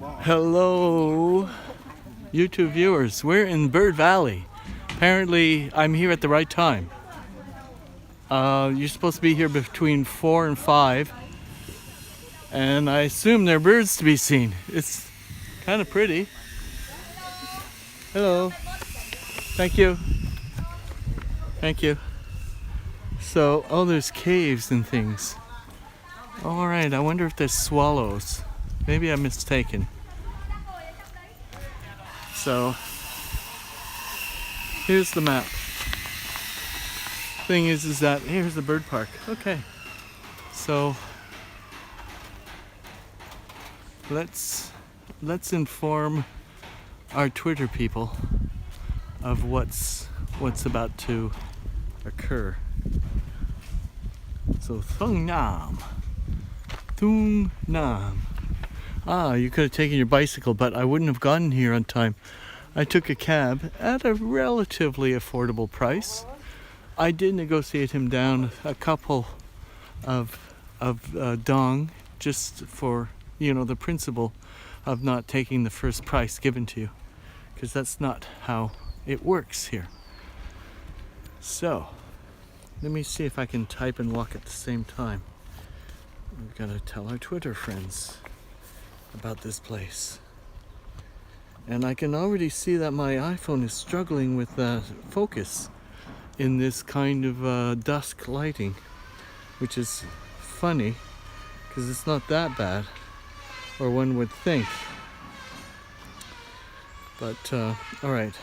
Hello, YouTube viewers. We're in Bird Valley. Apparently, I'm here at the right time. You're supposed to be here between 4 and 5. And I assume there are birds to be seen. It's kind of pretty. Hello. Thank you. Thank you. So, oh, there's caves and things. All right, I wonder if there's swallows. Maybe I'm mistaken. So, here's the map. Thing is that here's the bird park. Okay. So, let's inform our Twitter people of what's about to occur. So Thung Nham. You could have taken your bicycle, but I wouldn't have gotten here on time. I took a cab at a relatively affordable price. I did negotiate him down a couple of dong, just for, the principle of not taking the first price given to you, because that's not how it works here. So, let me see if I can type and walk at the same time. We've got to tell our Twitter friends about this place. And I can already see that my iPhone is struggling with focus in this kind of dusk lighting, which is funny because it's not that bad, or one would think. But all right.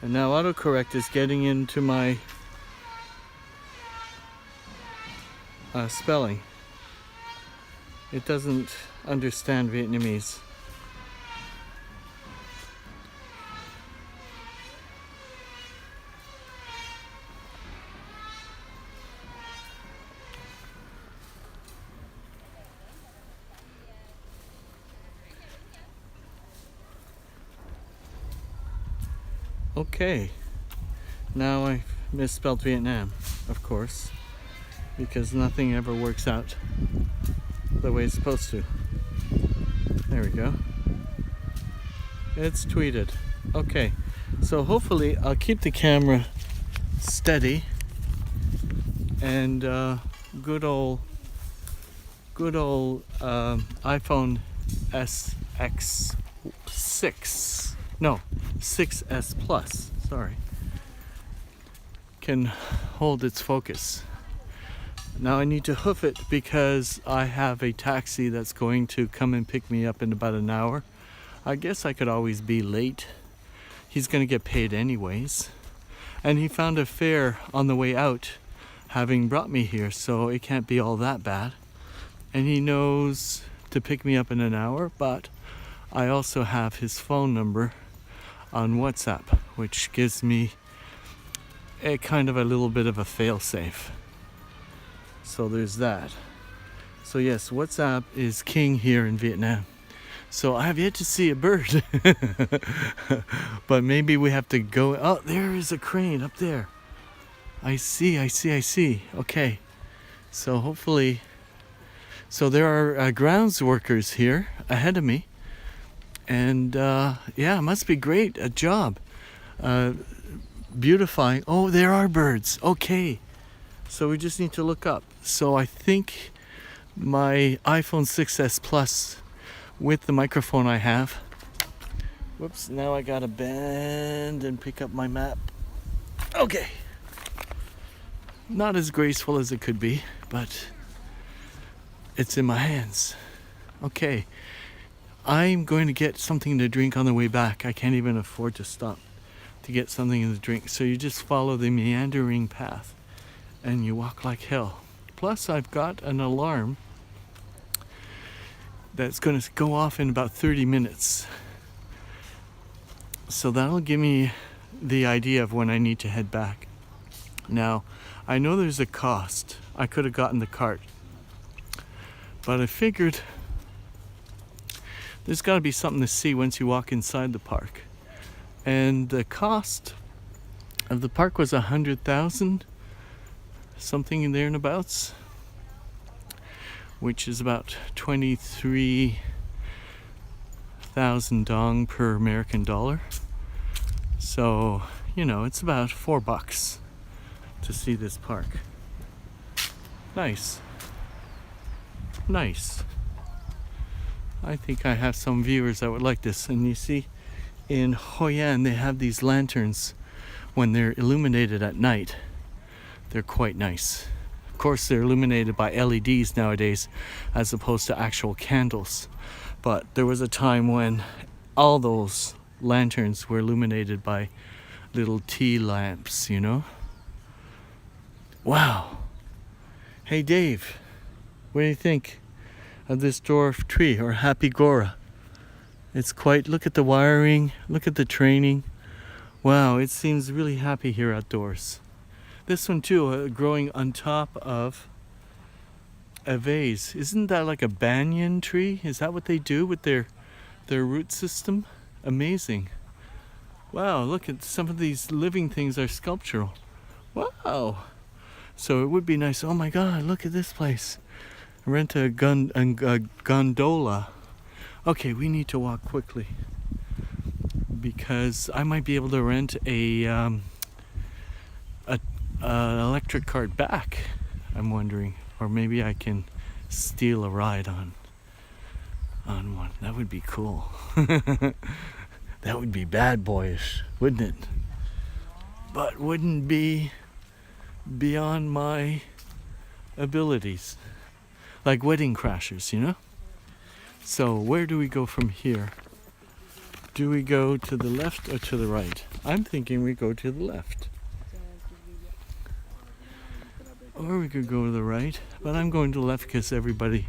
And now autocorrect is getting into my spelling. It doesn't understand Vietnamese. Okay, now I misspelled Vietnam, of course, because nothing ever works out the way it's supposed to. There we go. It's tweeted. Okay, so hopefully I'll keep the camera steady, and good old iPhone SX6. No, 6S Plus, sorry, can hold its focus. Now I need to hoof it because I have a taxi that's going to come and pick me up in about an hour. I guess I could always be late. He's going to get paid anyways. And he found a fare on the way out, having brought me here, so it can't be all that bad. And he knows to pick me up in an hour, but I also have his phone number on WhatsApp, which gives me a kind of a little bit of a fail-safe. So there's that. So yes, WhatsApp is king here in Vietnam. So I have yet to see a bird. But maybe we have to go. Oh, there is a crane up there. I see. Okay. So hopefully, there are grounds workers here ahead of me. And yeah, it must be great, a job beautifying. Oh, there are birds. Okay, so we just need to look up. So I think my iPhone 6S Plus with the microphone I have. Whoops, now I gotta bend and pick up my map. Okay, not as graceful as it could be, but it's in my hands. Okay. I'm going to get something to drink on the way back. I can't even afford to stop to get something to drink. So you just follow the meandering path and you walk like hell. Plus, I've got an alarm that's going to go off in about 30 minutes. So that'll give me the idea of when I need to head back. Now, I know there's a cost. I could have gotten the cart, but I figured there's got to be something to see once you walk inside the park. And the cost of the park was 100,000, something in there and abouts. which is about 23,000 dong per American dollar. So, you know, it's about $4 to see this park. Nice. Nice. I think I have some viewers that would like this. And you see, in Hoi An, they have these lanterns when they're illuminated at night. They're quite nice. Of course, they're illuminated by LEDs nowadays as opposed to actual candles. But there was a time when all those lanterns were illuminated by little tea lamps, you know? Wow. Hey Dave, what do you think of this dwarf tree, or happy gora? It's quite, look at the wiring, look at the training. Wow, it seems really happy here outdoors. This one too, growing on top of a vase. Isn't that like a banyan tree? Is that what they do with their root system? Amazing. Wow, look at some of these living things are sculptural. Wow. So it would be nice. Oh my God, look at this place. Rent a gondola. Okay, we need to walk quickly because I might be able to rent an electric cart back. I'm wondering, or maybe I can steal a ride on one. That would be cool. That would be bad boyish, wouldn't it? But wouldn't be beyond my abilities. Like Wedding Crashers, you know? So where do we go from here? Do we go to the left or to the right? I'm thinking we go to the left. Or we could go to the right, but I'm going to the left because everybody,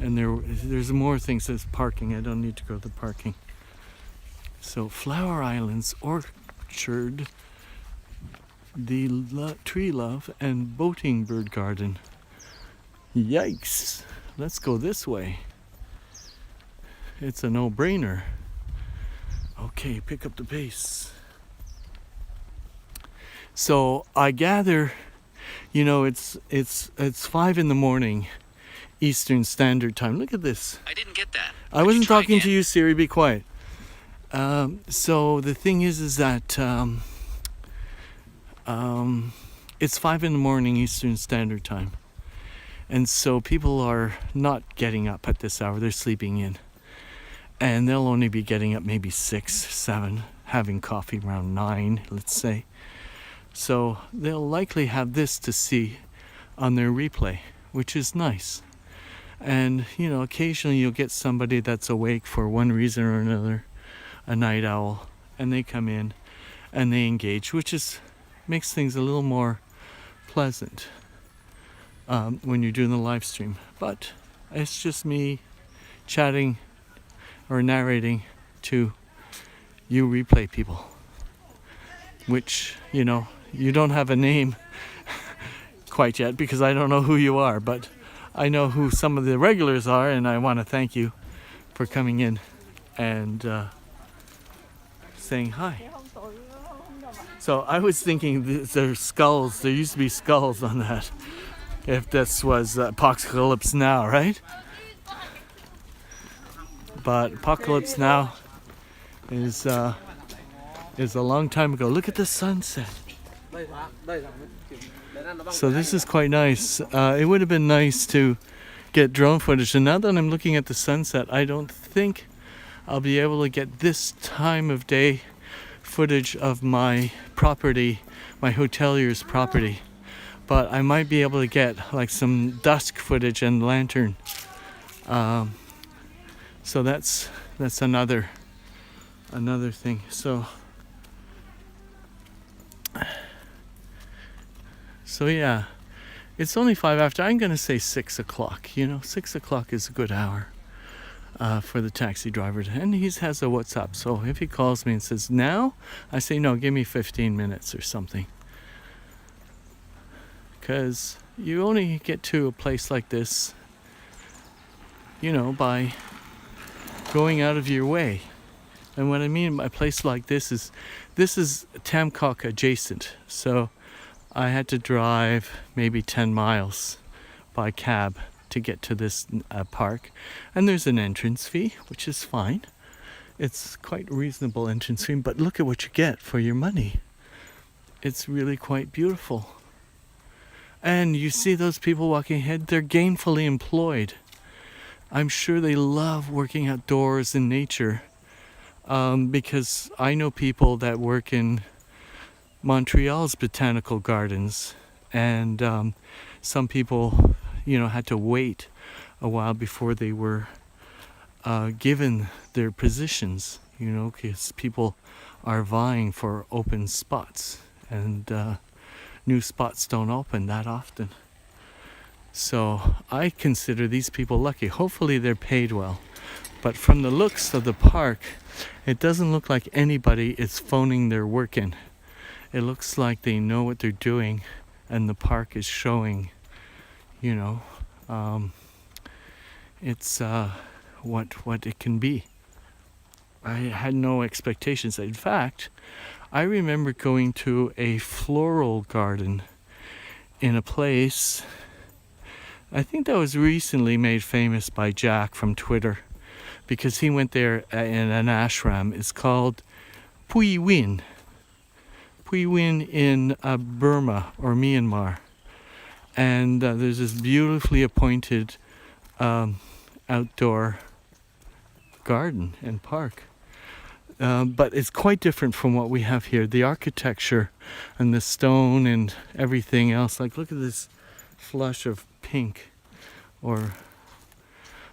and there's more things that's parking. I don't need to go to the parking. So Flower Islands Orchard, the Tree Love and Boating Bird Garden. Yikes! Let's go this way. It's a no-brainer. Okay, pick up the pace. So I gather, you know, it's 5 a.m. Eastern Standard Time. Look at this. I didn't get that. I wasn't talking to you, Siri. Be quiet. So the thing is that it's 5 a.m. Eastern Standard Time. And so people are not getting up at this hour. They're sleeping in. And they'll only be getting up maybe 6, 7, having coffee around 9, let's say. So they'll likely have this to see on their replay, which is nice. And, you know, occasionally you'll get somebody that's awake for one reason or another, a night owl, and they come in and they engage, which makes things a little more pleasant. When you're doing the live stream. But it's just me chatting or narrating to you replay people, which, you know, you don't have a name quite yet because I don't know who you are, but I know who some of the regulars are, and I want to thank you for coming in and saying hi. So I was thinking there's skulls, there used to be skulls on that. If this was Apocalypse Now, right? But Apocalypse Now is a long time ago. Look at the sunset. So this is quite nice. It would have been nice to get drone footage. And now that I'm looking at the sunset, I don't think I'll be able to get this time of day footage of my property, my hotelier's property. But I might be able to get like some dusk footage and lantern. So that's another thing. So yeah, it's only 5 after. I'm gonna say 6 o'clock. You know, 6 o'clock is a good hour for the taxi driver, and he has a WhatsApp. So if he calls me and says now, I say no, give me 15 minutes or something. Because you only get to a place like this, you know, by going out of your way. And what I mean by a place like this is Tamcock adjacent. So I had to drive maybe 10 miles by cab to get to this park. And there's an entrance fee, which is fine. It's quite reasonable entrance fee, but look at what you get for your money. It's really quite beautiful. And you see those people walking ahead, they're gainfully employed. I'm sure they love working outdoors in nature, because I know people that work in Montreal's botanical gardens, and some people, had to wait a while before they were given their positions, because people are vying for open spots, and new spots don't open that often. So I consider these people lucky. Hopefully they're paid well. But from the looks of the park, it doesn't look like anybody is phoning their work in. It looks like they know what they're doing, and the park is showing, it's what it can be. I had no expectations. In fact, I remember going to a floral garden in a place, I think that was recently made famous by Jack from Twitter, because he went there in an ashram. It's called Pui Win in Burma or Myanmar. And there's this beautifully appointed outdoor garden and park. But it's quite different from what we have here. The architecture and the stone and everything else. Like, look at this flush of pink. Or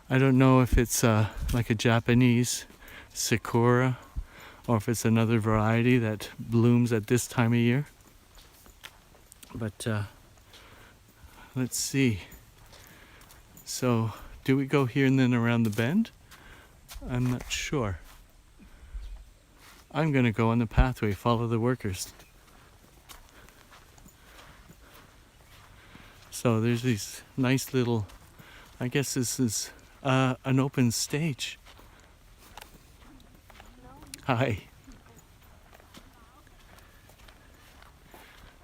I don't know if it's like a Japanese sakura, or if it's another variety that blooms at this time of year. But let's see. So, do we go here and then around the bend? I'm not sure. I'm going to go on the pathway, follow the workers. So there's these nice little, I guess this is an open stage. Hi.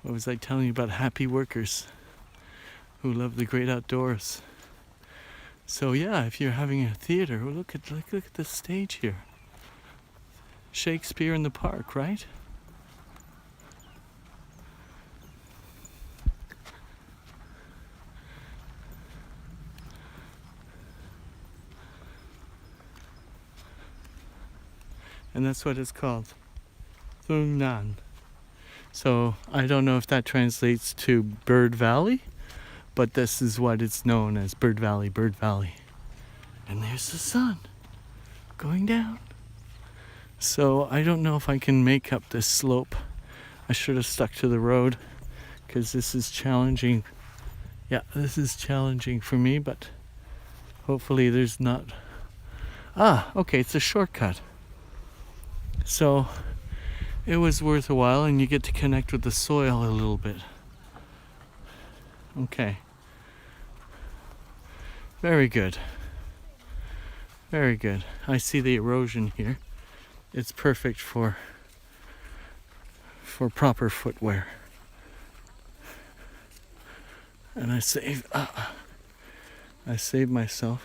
What was I telling you about happy workers who love the great outdoors? So yeah, if you're having a theater, look at the stage here. Shakespeare in the park, right? And that's what it's called, Thung. So I don't know if that translates to Bird Valley, but this is what it's known as, Bird Valley, Bird Valley. And there's the sun going down. So I don't know if I can make up this slope. I should have stuck to the road, because this is challenging. Yeah, this is challenging for me, but hopefully there's not. Okay, it's a shortcut. So it was worth a while, and you get to connect with the soil a little bit. Okay. Very good. Very good. I see the erosion here. It's perfect for proper footwear. And I saved myself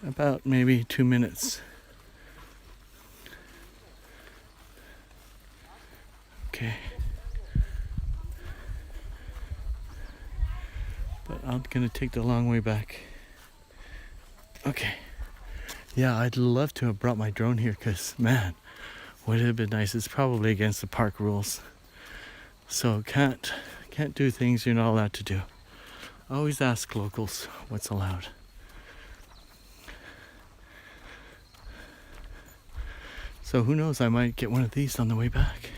about maybe 2 minutes. Okay. But I'm gonna take the long way back. Okay. Yeah, I'd love to have brought my drone here, because, man, would it have been nice. It's probably against the park rules. So can't do things you're not allowed to do. Always ask locals what's allowed. So who knows, I might get one of these on the way back.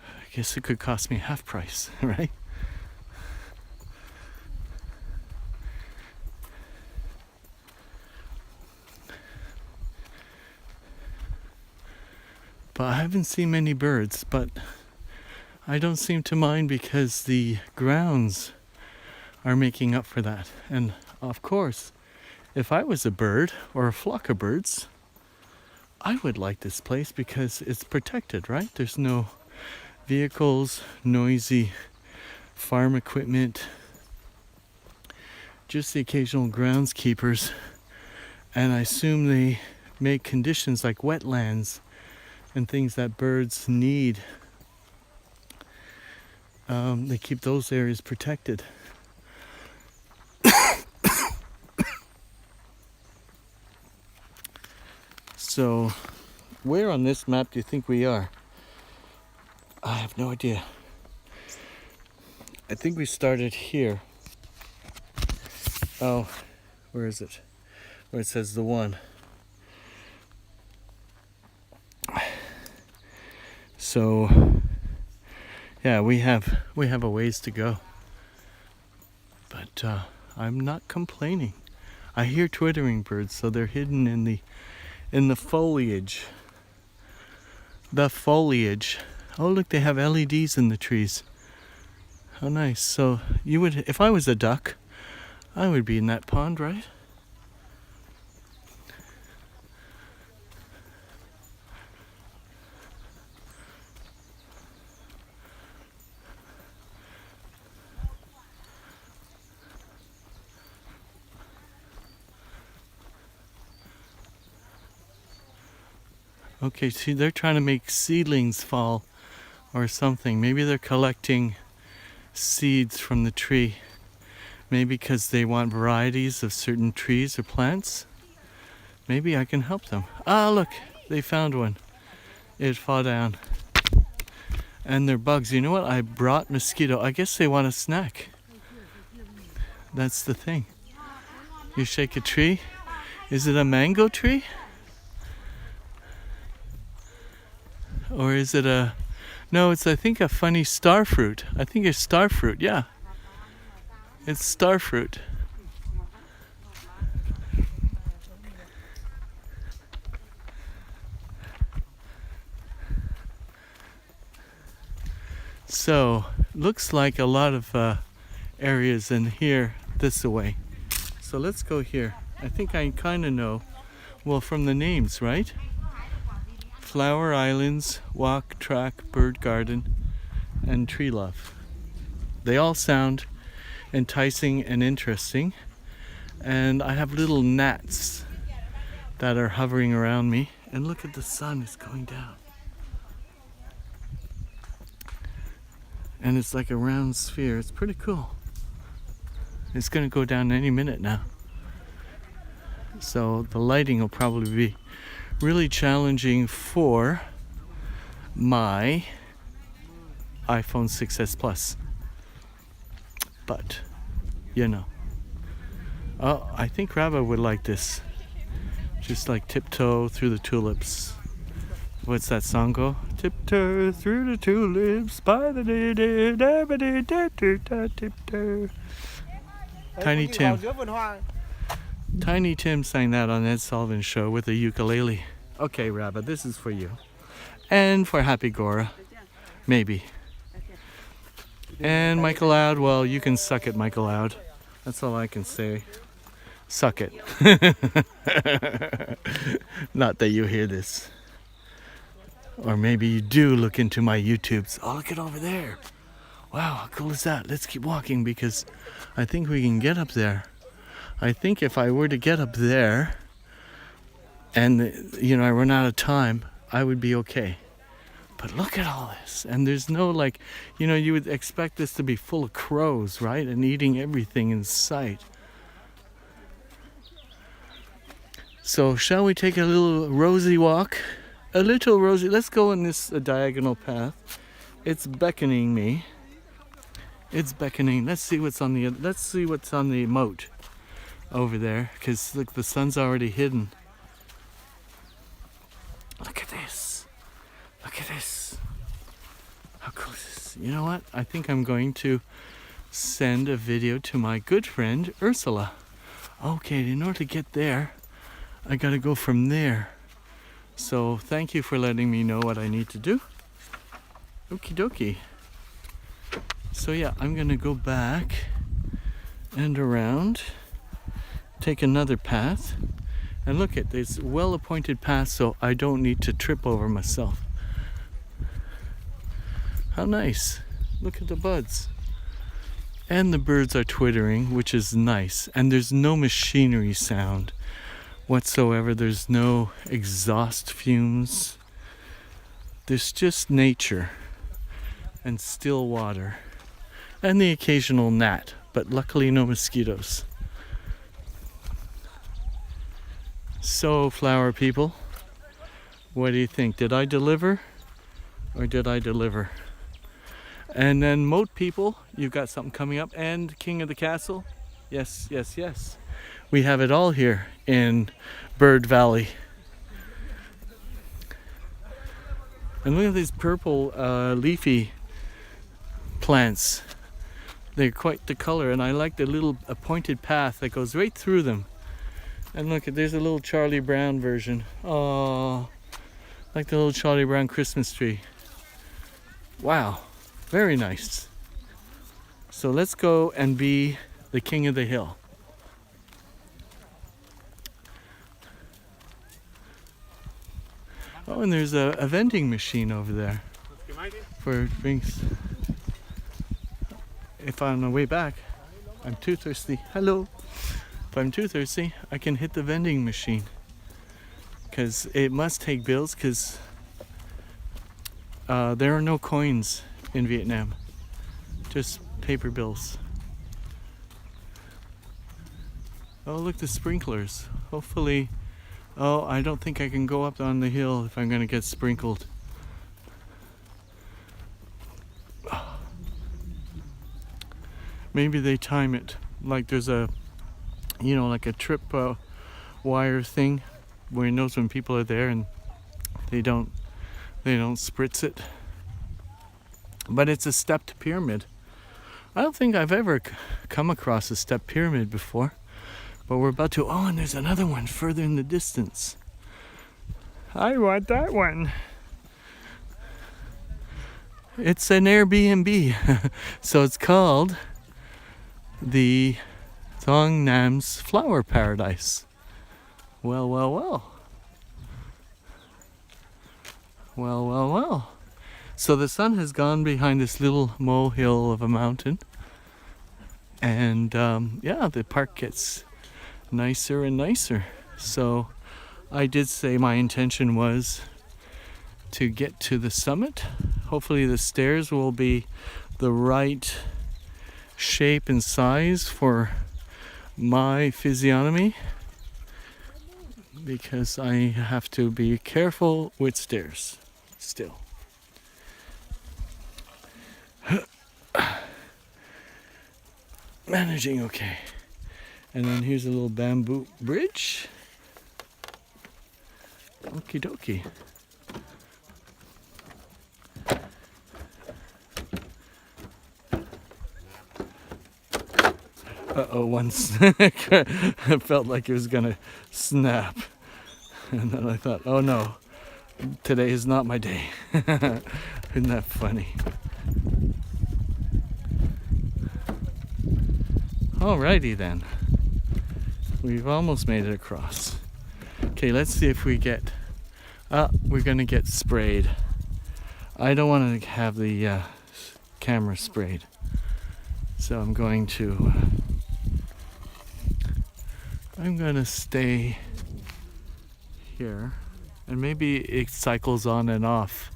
I guess it could cost me half price, right? But I haven't seen many birds, but I don't seem to mind, because the grounds are making up for that. And of course, if I was a bird or a flock of birds, I would like this place because it's protected, right? There's no vehicles, noisy farm equipment. just the occasional groundskeepers, and I assume they make conditions like wetlands and things that birds need. They keep those areas protected. So, where on this map do you think we are? I have no idea. I think we started here. Oh, where is it? Where it says the one. So, yeah, we have a ways to go. But I'm not complaining. I hear twittering birds, so they're hidden in the foliage. The foliage. Oh, look, they have LEDs in the trees. How nice. So you would, if I was a duck, I would be in that pond, right? Okay, see, they're trying to make seedlings fall or something. Maybe they're collecting seeds from the tree. Maybe because they want varieties of certain trees or plants. Maybe I can help them. Ah, look, they found one. It fell down. And they're bugs. You know what? I brought mosquito. I guess they want a snack. That's the thing. You shake a tree. Is it a mango tree? Or is it a... No, it's, I think, a funny star fruit. I think it's star fruit, yeah. It's star fruit. So, looks like a lot of areas in here this way. So let's go here. I think I kind of know. Well, from the names, right? Flower Islands, Walk, Track, Bird Garden, and Tree Love. They all sound enticing and interesting. And I have little gnats that are hovering around me. And look at the sun, it's going down. And it's like a round sphere. It's pretty cool. It's going to go down any minute now. So the lighting will probably be really challenging for my iPhone 6s Plus. But, you know. Oh, I think Rabba would like this. Just like tiptoe through the tulips. What's that song go? Tiptoe through the tulips by the tiptoe. Tiny Tim. Tiny Tim sang that on Ed Sullivan's show with a ukulele. Okay, Rabba, this is for you. And for Happy Gora. Maybe. And Michael Loud, well, you can suck it, Michael Loud. That's all I can say. Suck it. Not that you hear this. Or maybe you do look into my YouTubes. Oh, look at over there. Wow, how cool is that? Let's keep walking because I think we can get up there. I think if I were to get up there and, you know, I run out of time, I would be okay. But look at all this. And there's no, like, you know, you would expect this to be full of crows, right? And eating everything in sight. So shall we take a little rosy walk? A little rosy. Let's go in this diagonal path. It's beckoning me. It's beckoning. Let's see what's on the moat over there, because look, the sun's already hidden. Look at this. Look at this. How cool is this? You know what? I think I'm going to send a video to my good friend Ursula. Okay, in order to get there, I gotta go from there. So thank you for letting me know what I need to do. Okie dokie. So yeah, I'm gonna go back and around, take another path, and look at this well-appointed path so I don't need to trip over myself. How nice. Look at the buds. And the birds are twittering, which is nice. And there's no machinery sound whatsoever. There's no exhaust fumes. There's just nature and still water and the occasional gnat, but luckily no mosquitoes. So, flower people, what do you think? Did I deliver or did I deliver? And then moat people, you've got something coming up, and King of the Castle. Yes, yes, yes. We have it all here in Bird Valley. And look at these purple leafy plants. They're quite the color, and I like the little pointed path that goes right through them. And look, there's a little Charlie Brown version. Oh, like the little Charlie Brown Christmas tree. Wow. Very nice. So let's go and be the king of the hill. Oh, and there's a vending machine over there for drinks. If I'm on the way back, I'm too thirsty. Hello. If I'm too thirsty, I can hit the vending machine. Because it must take bills, because there are no coins in Vietnam, just paper bills. Oh, look, the sprinklers. Hopefully, oh, I don't think I can go up on the hill if I'm going to get sprinkled. Maybe they time it like there's a, you know, like a trip wire thing where it knows when people are there and they don't spritz it. But it's a stepped pyramid. I don't think I've ever come across a stepped pyramid before. But we're about to, oh, and there's another one further in the distance. I want that one. It's an Airbnb. So it's called the Thung Nham Flower Paradise. Well, well, well. Well, well, well. So the sun has gone behind this little molehill of a mountain. And yeah, the park gets nicer and nicer. So I did say my intention was to get to the summit. Hopefully the stairs will be the right shape and size for my physiognomy, because I have to be careful with stairs still. Managing okay. And then here's a little bamboo bridge. Okie dokie. Uh-oh, one snake. I felt like it was gonna snap. And then I thought, oh no, today is not my day. Isn't that funny? Alrighty then. We've almost made it across. Okay, let's see if we get... we're gonna get sprayed. I don't want to have the camera sprayed. So I'm going to... I'm gonna stay here. And maybe it cycles on and off.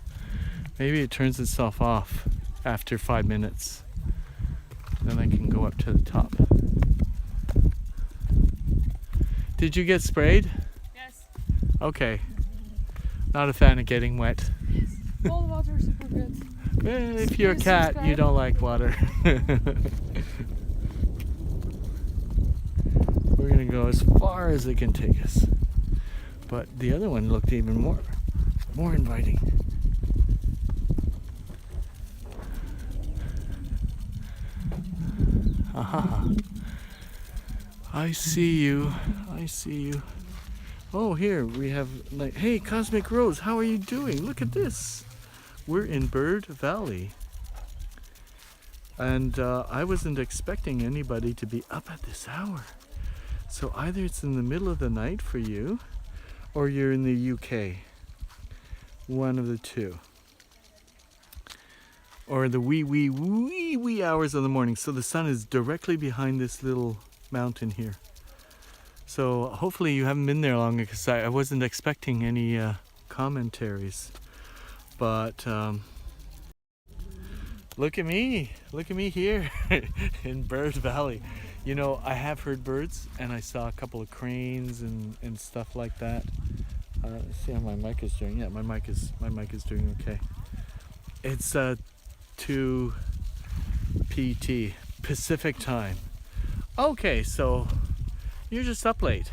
Maybe it turns itself off after 5 minutes. Then I can go up to the top. Did you get sprayed? Yes. Okay. Not a fan of getting wet. Yes. Cold water is super good. If you're a cat, you don't like water. We're gonna go as far as it can take us. But the other one looked even more inviting. Aha. I see you. I see you. Oh, here we have like, hey, Cosmic Rose, how are you doing? Look at this. We're in Bird Valley. And I wasn't expecting anybody to be up at this hour. So either it's in the middle of the night for you, or you're in the UK. One of the two. or the wee hours of the morning. So the sun is directly behind this little mountain here. So hopefully you haven't been there long, because I wasn't expecting any commentaries. But look at me here in Bird Valley. You know, I have heard birds, and I saw a couple of cranes and stuff like that. Let's see how my mic is doing. Yeah, my mic is doing okay. It's 2 PT Pacific time. Okay, so you're just up late.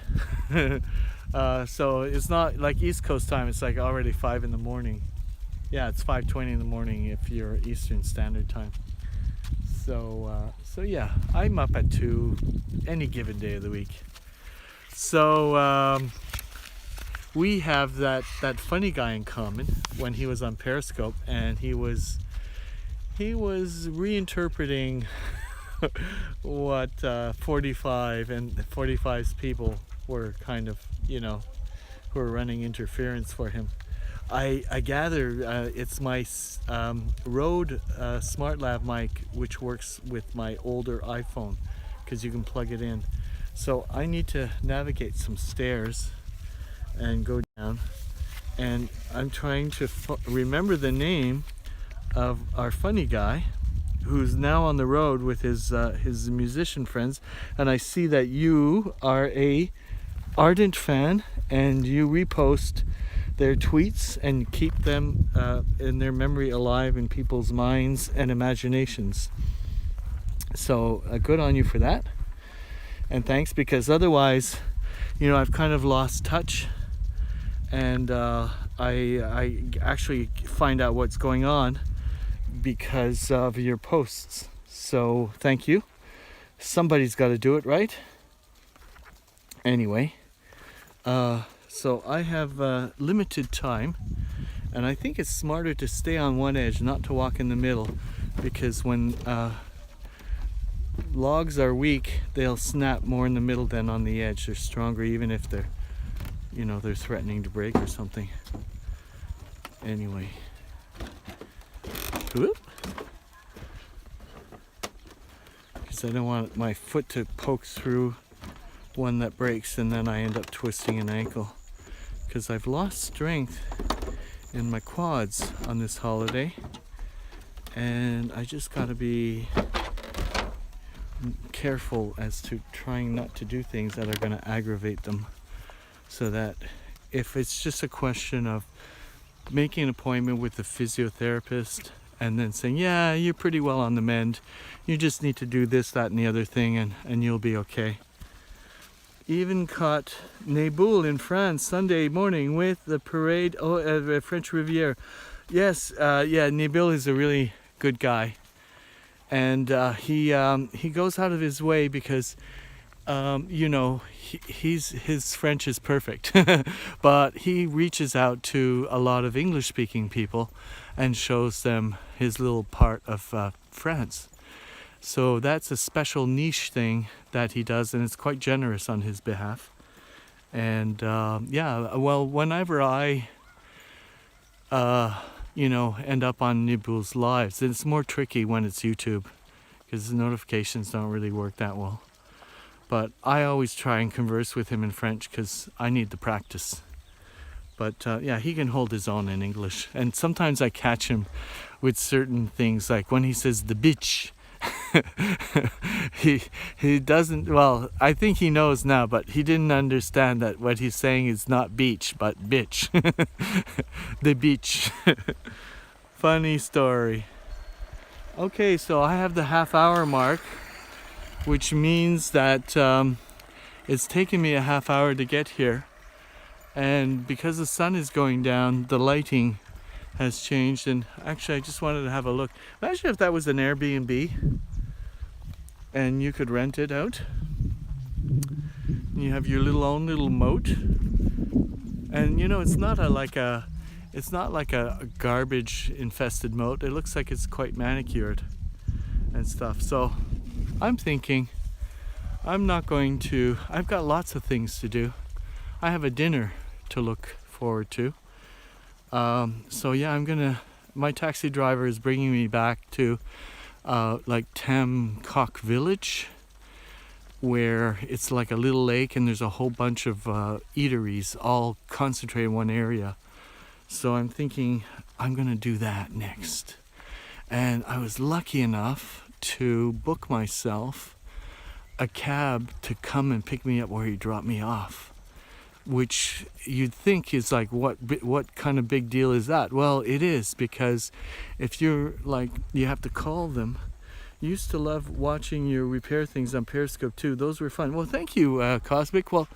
So it's not like East Coast time. It's like already 5 in the morning. Yeah, it's 5:20 in the morning if you're Eastern Standard Time. So yeah, I'm up at 2 any given day of the week. So we have that funny guy in common when he was on Periscope, and he was reinterpreting what 45 and 45's people were kind of, you know, who were running interference for him. I gather it's my Rode SmartLav mic, which works with my older iPhone, because you can plug it in. So I need to navigate some stairs and go down, and I'm trying to remember the name of our funny guy, who's now on the road with his musician friends. And I see that you are a ardent fan, and you repost their tweets and keep them in their memory alive in people's minds and imaginations. So good on you for that, and thanks, because otherwise, you know, I've kind of lost touch, and I actually find out what's going on because of your posts. So thank you. Somebody's got to do it, right? Anyway, so I have limited time, and I think it's smarter to stay on one edge, not to walk in the middle, because when logs are weak, they'll snap more in the middle than on the edge. They're stronger, even if they're, you know, they're threatening to break or something. Anyway. Whoop. Because I don't want my foot to poke through one that breaks, and then I end up twisting an ankle. Because I've lost strength in my quads on this holiday, and I just got to be careful as to trying not to do things that are going to aggravate them, so that if it's just a question of making an appointment with the physiotherapist and then saying, yeah, you're pretty well on the mend, you just need to do this, that, and the other thing, and you'll be okay. Even caught Naboul in France Sunday morning with the parade French Riviera. Yes, yeah, Naboul is a really good guy, and he goes out of his way because you know, his French is perfect, but he reaches out to a lot of English-speaking people and shows them his little part of France. So that's a special niche thing that he does, and it's quite generous on his behalf. And yeah, well, whenever I you know, end up on Naboul's lives, it's more tricky when it's YouTube, because the notifications don't really work that well. But I always try and converse with him in French because I need the practice. But yeah, he can hold his own in English. And sometimes I catch him with certain things, like when he says the bitch. he doesn't, well, I think he knows now, but he didn't understand that what he's saying is not beach, but bitch. The beach. Funny story. Okay, so I have the half-hour mark, which means that it's taken me a half hour to get here, and because the sun is going down, the lighting has changed. And actually, I just wanted to have a look. Imagine if that was an Airbnb and you could rent it out, and you have your own little moat, and you know, it's not like a garbage infested moat. It looks like it's quite manicured and stuff. So I'm thinking I've got lots of things to do. I have a dinner to look forward to. So yeah, I'm gonna my taxi driver is bringing me back to like Thung village, where it's like a little lake and there's a whole bunch of eateries all concentrated in one area. So I'm thinking I'm gonna do that next. And I was lucky enough to book myself a cab to come and pick me up where he dropped me off, which you'd think is like, what kind of big deal is that? Well, it is, because if you're like, you have to call them. Used to love watching your repair things on Periscope too. Those were fun. Well, thank you, Cosmic. Well,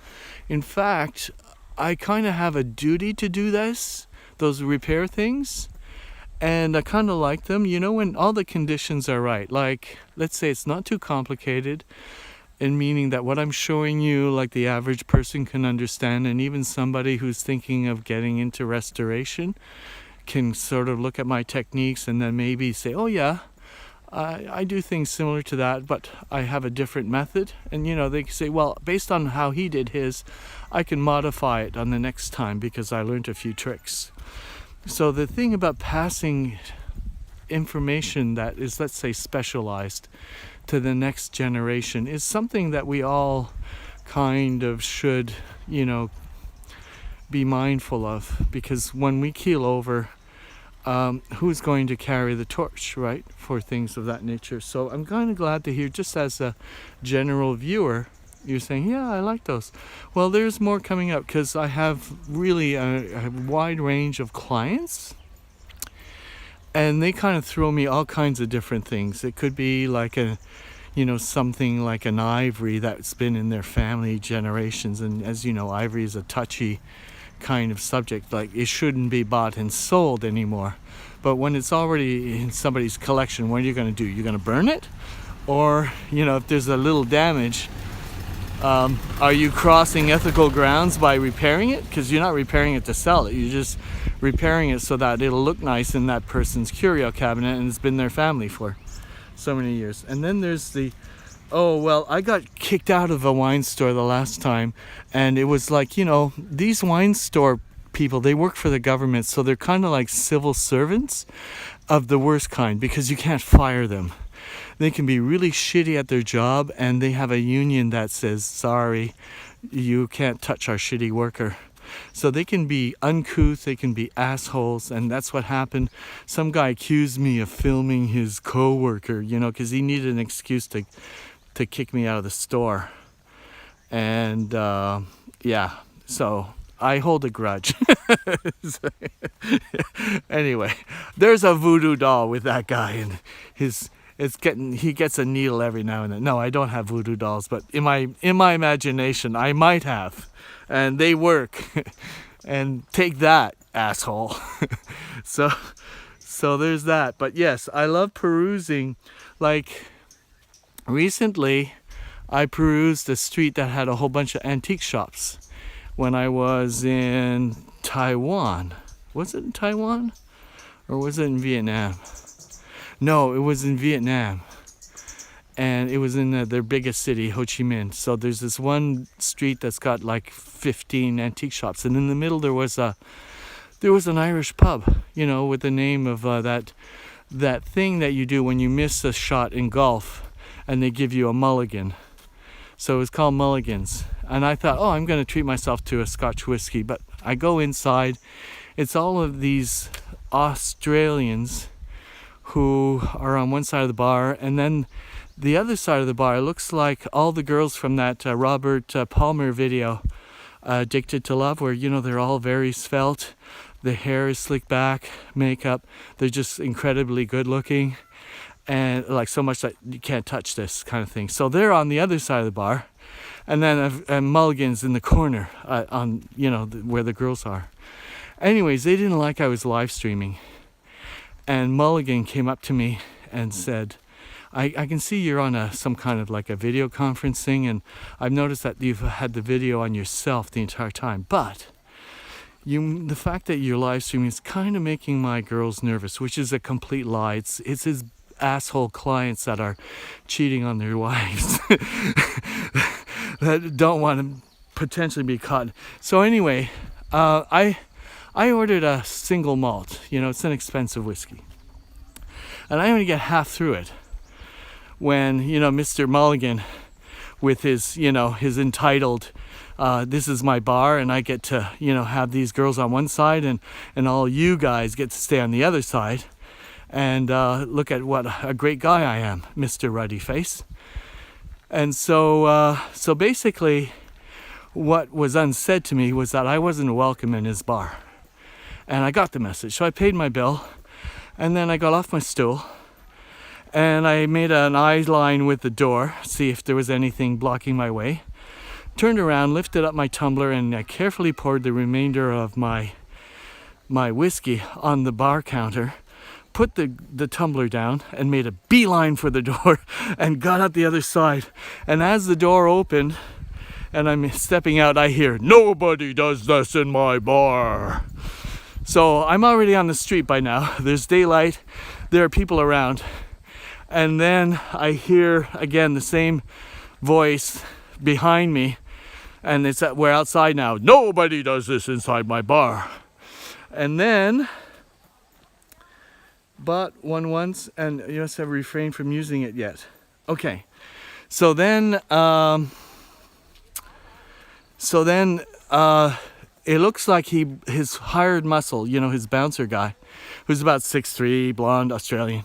in fact, I kind of have a duty to do those repair things. And I kind of like them, when all the conditions are right. Like, let's say it's not too complicated, and meaning that what I'm showing you, like the average person can understand, and even somebody who's thinking of getting into restoration can sort of look at my techniques and then maybe say, oh yeah, I do things similar to that, but I have a different method. And they can say, well, based on how he did his, I can modify it on the next time because I learned a few tricks. So the thing about passing information that is, let's say, specialized to the next generation is something that we all kind of should, be mindful of, because when we keel over, who's going to carry the torch, right, for things of that nature? So I'm kind of glad to hear, just as a general viewer, you're saying, yeah, I like those. Well, there's more coming up, because I have really a wide range of clients, and they kind of throw me all kinds of different things. It could be like something like an ivory that's been in their family generations, and as you know, ivory is a touchy kind of subject. Like, it shouldn't be bought and sold anymore. But when it's already in somebody's collection, what are you going to do? You're going to burn it? Or, if there's a little damage, are you crossing ethical grounds by repairing it? Because you're not repairing it to sell it. You're just repairing it so that it'll look nice in that person's curio cabinet, and it's been their family for so many years. And then there's I got kicked out of a wine store the last time, and it was like, these wine store people, they work for the government, so they're kind of like civil servants of the worst kind, because you can't fire them. They can be really shitty at their job, and they have a union that says, sorry, you can't touch our shitty worker. So they can be uncouth, they can be assholes, and that's what happened. Some guy accused me of filming his co-worker, because he needed an excuse to kick me out of the store. And so I hold a grudge. Anyway, there's a voodoo doll with that guy, and he gets a needle every now and then. No, I don't have voodoo dolls, but in my imagination I might have, and they work. And take that, asshole. so there's that. But yes, I love perusing. Like, recently I perused a street that had a whole bunch of antique shops when I was in Taiwan. Was it in Taiwan? Or was it in Vietnam? No, it was in Vietnam. And it was in their biggest city, Ho Chi Minh. So there's this one street that's got like 15 antique shops. And in the middle there was an Irish pub, with the name of that thing that you do when you miss a shot in golf, and they give you a mulligan. So it was called Mulligans. And I thought, I'm going to treat myself to a Scotch whiskey. But I go inside. It's all of these Australians who are on one side of the bar, and then the other side of the bar looks like all the girls from that Robert Palmer video, Addicted to Love, where, they're all very svelte. The hair is slicked back, makeup. They're just incredibly good looking. And like so much that you can't touch this kind of thing. So they're on the other side of the bar. And then a Mulligan's in the corner on, where the girls are. Anyways, they didn't like I was live streaming. And Mulligan came up to me and said, I can see you're on some kind of like a video conference thing, and I've noticed that you've had the video on yourself the entire time. But the fact that you're live streaming is kind of making my girls nervous, which is a complete lie. It's his asshole clients that are cheating on their wives that don't want to potentially be caught. So anyway, I I ordered a single malt. You know, it's an expensive whiskey. And I only get half through it when, you know, Mr. Mulligan with his, you know, his entitled, this is my bar and I get to, you know, have these girls on one side and all you guys get to stay on the other side. And look at what a great guy I am, Mr. Ruddy Face. And so basically what was unsaid to me was that I wasn't welcome in his bar. And I got the message. So I paid my bill and then I got off my stool and I made an eye line with the door, see if there was anything blocking my way. Turned around, lifted up my tumbler, and I carefully poured the remainder of my whiskey on the bar counter, put the tumbler down, and made a beeline for the door and got out the other side. And as the door opened and I'm stepping out, I hear, "Nobody does this in my bar." So I'm already on the street by now. There's daylight. There are people around. And then I hear again the same voice behind me, and it's we're outside now. "Nobody does this inside my bar." And then, but once, and you must have refrained from using it yet. Okay, so then it looks like his hired muscle, you know, his bouncer guy, who's about 6'3", blonde, Australian.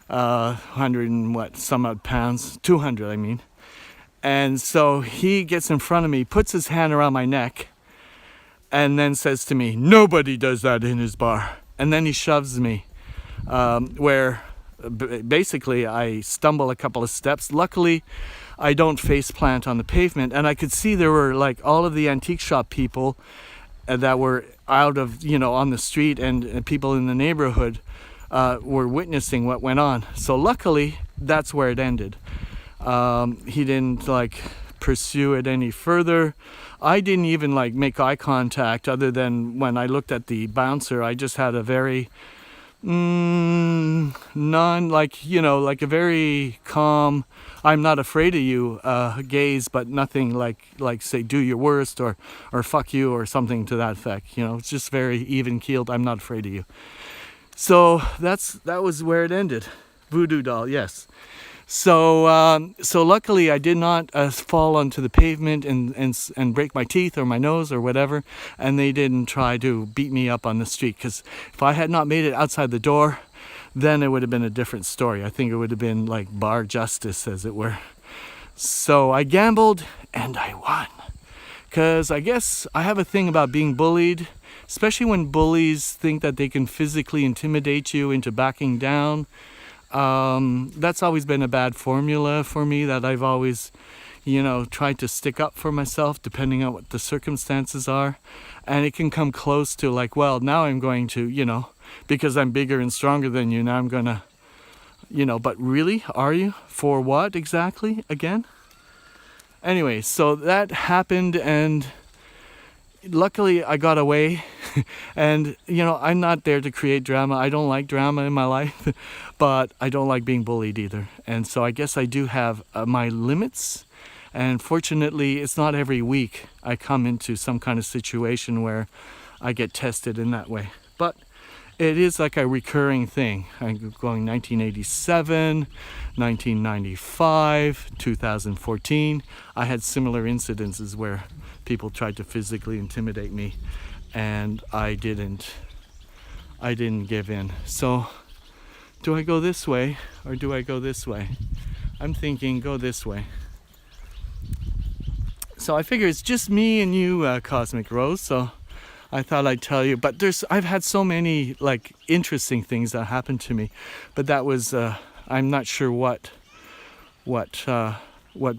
100 and what, some odd pounds, 200 I mean. And so he gets in front of me, puts his hand around my neck, and then says to me, "Nobody does that in his bar." And then he shoves me, where basically I stumble a couple of steps. Luckily, I don't face plant on the pavement, and I could see there were like all of the antique shop people that were out of, you know, on the street, and people in the neighborhood were witnessing what went on. So luckily, that's where it ended. He didn't like pursue it any further. I didn't even like make eye contact, other than when I looked at the bouncer. I just had a very like a very calm, "I'm not afraid of you" gaze, but nothing like say "do your worst" or "fuck you" or something to that effect. You know, it's just very even keeled. "I'm not afraid of you." So that was where it ended. Voodoo doll, yes. So luckily I did not fall onto the pavement and break my teeth or my nose or whatever, and they didn't try to beat me up on the street, because if I had not made it outside the door, then it would have been a different story. I think it would have been like bar justice, as it were. So I gambled and I won, because I guess I have a thing about being bullied, especially when bullies think that they can physically intimidate you into backing down. That's always been a bad formula for me, that I've always, you know, tried to stick up for myself depending on what the circumstances are. And it can come close to like, well, now I'm going to, you know, because I'm bigger and stronger than you, now I'm gonna, you know, but really, are you? For what exactly again? Anyway, so that happened, and luckily I got away. And you know, I'm not there to create drama. I don't like drama in my life, but I don't like being bullied either. And so I guess I do have my limits, and fortunately it's not every week I come into some kind of situation where I get tested in that way. But it is like a recurring thing. I'm going 1987, 1995, 2014. I had similar incidences where people tried to physically intimidate me, and I didn't give in. So do I go this way or do I go this way? I'm thinking go this way. So I figure it's just me and you, Cosmic Rose, so I thought I'd tell you. But I've had so many like interesting things that happened to me, but that was I'm not sure what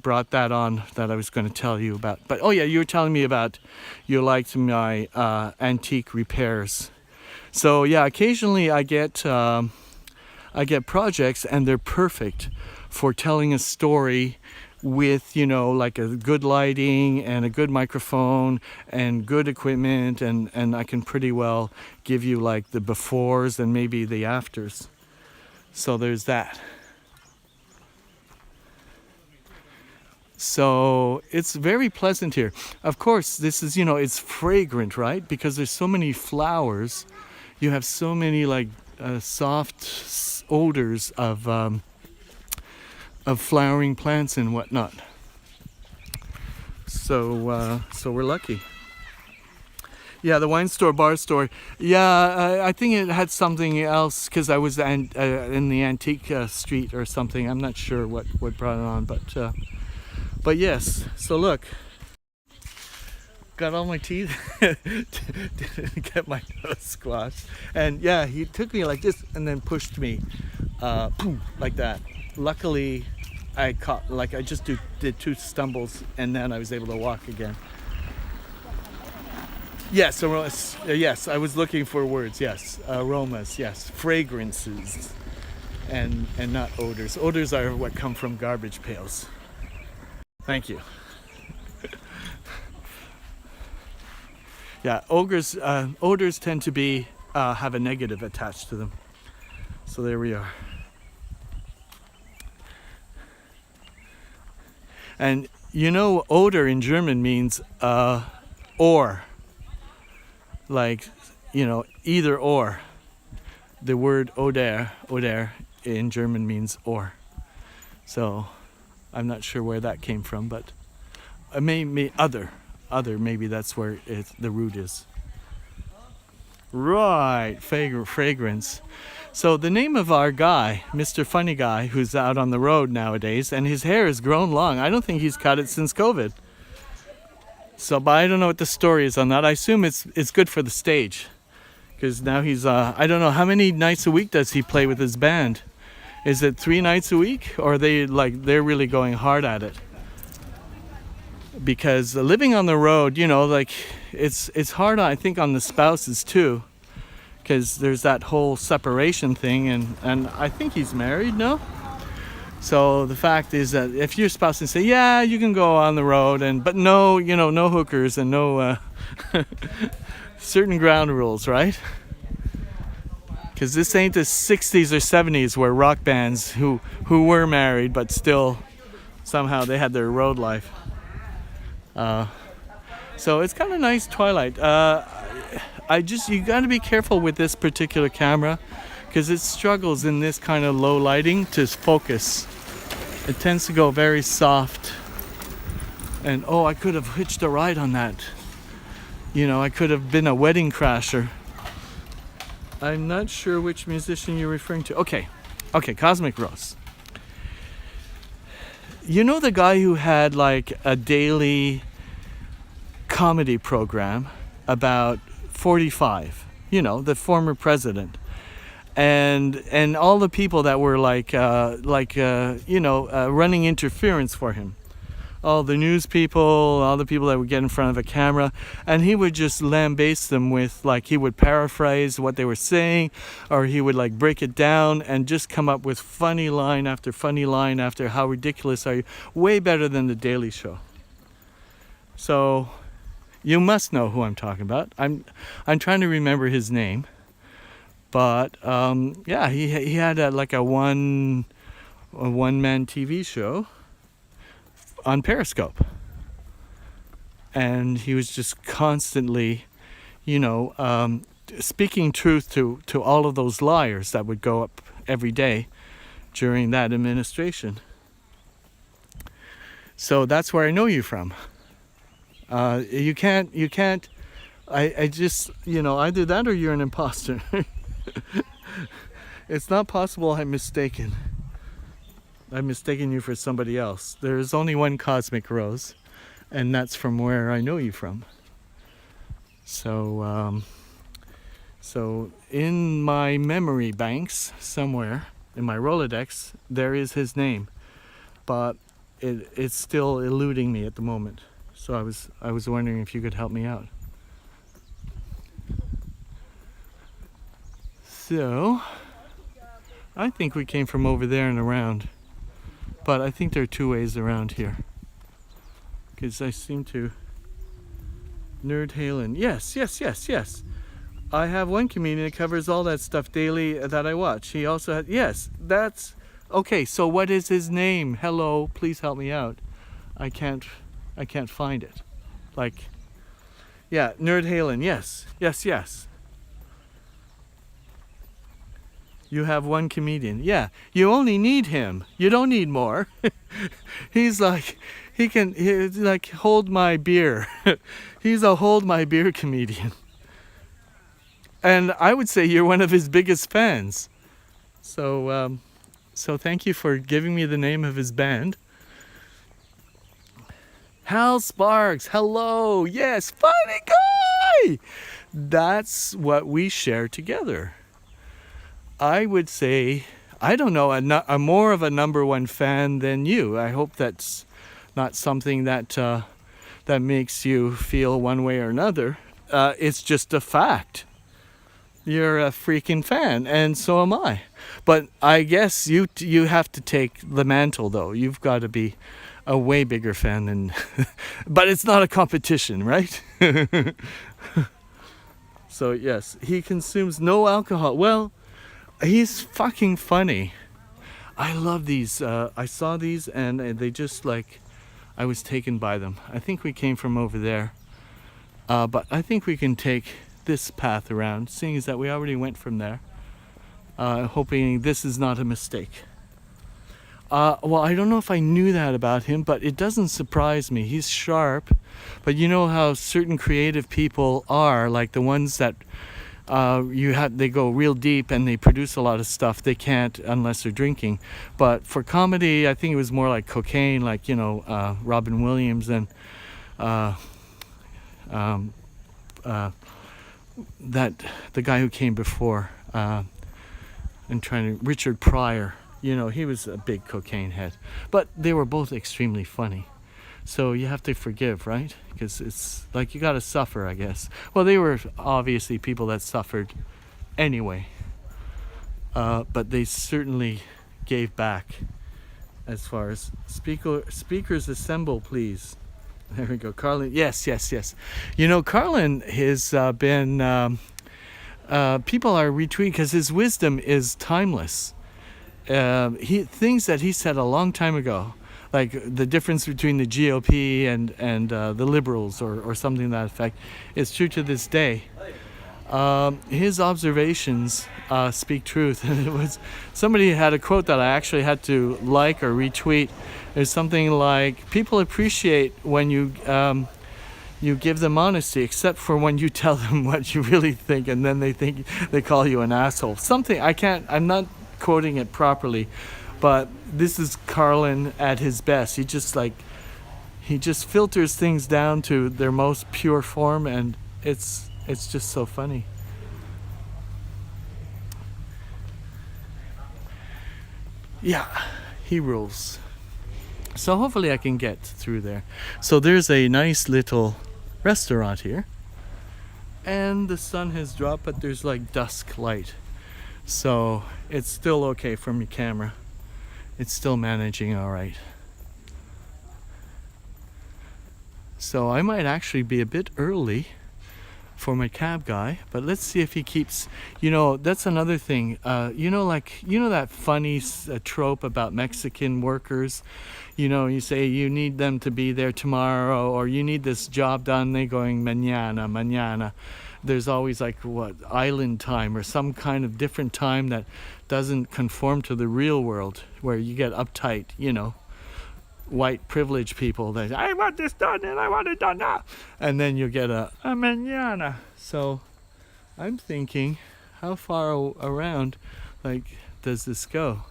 brought that on that I was going to tell you about. But oh yeah, you were telling me about you liked my antique repairs. So yeah, occasionally I get projects, and they're perfect for telling a story with, you know, like a good lighting and a good microphone and good equipment, and I can pretty well give you like the befores and maybe the afters. So there's that. So it's very pleasant here. Of course, this is, it's fragrant, right? Because there's so many flowers. You have so many like soft odors of flowering plants and whatnot. So we're lucky. Yeah, the wine store, bar store. Yeah, I think it had something else because I was in the antique street or something. I'm not sure what brought it on, but yes. So look, got all my teeth. Didn't get my nose squashed, and yeah, he took me like this and then pushed me, like that. Luckily, I just did 2 stumbles and then I was able to walk again. Yes, aromas. Yes, I was looking for words. Yes, aromas. Yes, fragrances, and not odors. Odors are what come from garbage pails. Thank you. Yeah, odors tend to be have a negative attached to them. So there we are. And odor in German means or. Like, either or. The word oder in German means or. So I'm not sure where that came from, but maybe other, maybe that's where the root is. Right, fragrance. So the name of our guy, Mr. Funny Guy, who's out on the road nowadays, and his hair has grown long. I don't think he's cut it since COVID. So, but I don't know what the story is on that. I assume it's good for the stage, because now he's I don't know how many nights a week does he play with his band. Is it 3 nights a week, or are they're really going hard at it? Because living on the road, it's hard, I think, on the spouses too, because there's that whole separation thing, and I think he's married, no? So the fact is that if your spouse can say, yeah, you can go on the road, but no, no hookers and no certain ground rules, right? Because this ain't the 60s or 70s where rock bands who were married but still somehow they had their road life. So it's kind of nice twilight. You got to be careful with this particular camera, because it struggles in this kind of low lighting to focus. It tends to go very soft. And I could have hitched a ride on that. I could have been a wedding crasher. I'm not sure which musician you're referring to. Okay, Cosmic Rose. The guy who had like a daily comedy program about 45, the former president. And all the people that were running interference for him, all the news people, all the people that would get in front of a camera, and he would just lambaste them with he would paraphrase what they were saying, or he would break it down and just come up with funny line after how ridiculous are you, way better than the Daily Show. So you must know who I'm talking about. I'm trying to remember his name. But he had a one-man TV show on Periscope, and he was just constantly, speaking truth to all of those liars that would go up every day during that administration. So that's where I know you from. You can't. I just either that or you're an imposter. It's not possible I'm mistaken you for somebody else. There is only one Cosmic Rose, and that's from where I know you from. So in my memory banks somewhere in my Rolodex there is his name, but it's still eluding me at the moment. So I was wondering if you could help me out. So, I think we came from over there and around, but I think there are 2 ways around here, because I seem to Nerd Halen. Yes. I have one comedian that covers all that stuff daily that I watch. He also had, yes, that's, okay, so what is his name? Hello, please help me out. I can't find it. Like, yeah, Nerd Halen. Yes. You have one comedian. Yeah, you only need him. You don't need more. He's like, he's like, hold my beer. He's a hold my beer comedian. And I would say you're one of his biggest fans. So, so thank you for giving me the name of his band. Hal Sparks, hello. Yes, funny guy. That's what we share together. I would say, I don't know, I'm more of a number one fan than you. I hope that's not something that that makes you feel one way or another. It's just a fact. You're a freaking fan, and so am I. But I guess you have to take the mantle, though. You've got to be a way bigger fan than... But it's not a competition, right? So, yes, he consumes no alcohol. Well... He's fucking funny. I love these. I saw these and they just like, I was taken by them. I think we came from over there. But I think we can take this path around, seeing as that we already went from there. Hoping this is not a mistake. Well, I don't know if I knew that about him, but it doesn't surprise me. He's sharp. But you know how certain creative people are, like the ones that they go real deep and they produce a lot of stuff they can't unless they're drinking. But for comedy, I think it was more like cocaine, like, you know, Robin Williams and that the guy who came before Richard Pryor. You know, he was a big cocaine head. But they were both extremely funny. So you have to forgive, right? Because it's like you got to suffer, I guess. Well, they were obviously people that suffered anyway. But they certainly gave back as far as speakers assemble, please. There we go. Carlin. Yes. You know, Carlin has been... people are retweeting because his wisdom is timeless. Things that he said a long time ago, like the difference between the GOP and the Liberals or something to that effect, is true to this day. His observations speak truth. It was somebody had a quote that I actually had to like or retweet. It's something like, people appreciate when you give them honesty, except for when you tell them what you really think, and then they call you an asshole. Something I'm not quoting it properly, but this is Carlin at his best. He just filters things down to their most pure form, and it's just so funny. Yeah, he rules. So hopefully I can get through there. So there's a nice little restaurant here, and the sun has dropped, but there's like dusk light, so it's still okay from your camera. It's still managing all right. So I might actually be a bit early for my cab guy, but let's see if he keeps, you know, that's another thing. You know that funny trope about Mexican workers. You know, you say you need them to be there tomorrow, or you need this job done. They going mañana. There's always like island time or some kind of different time that doesn't conform to the real world, where you get uptight, you know, white privileged people that I want this done and I want it done now, and then you get a mañana. So I'm thinking, how far around does this go?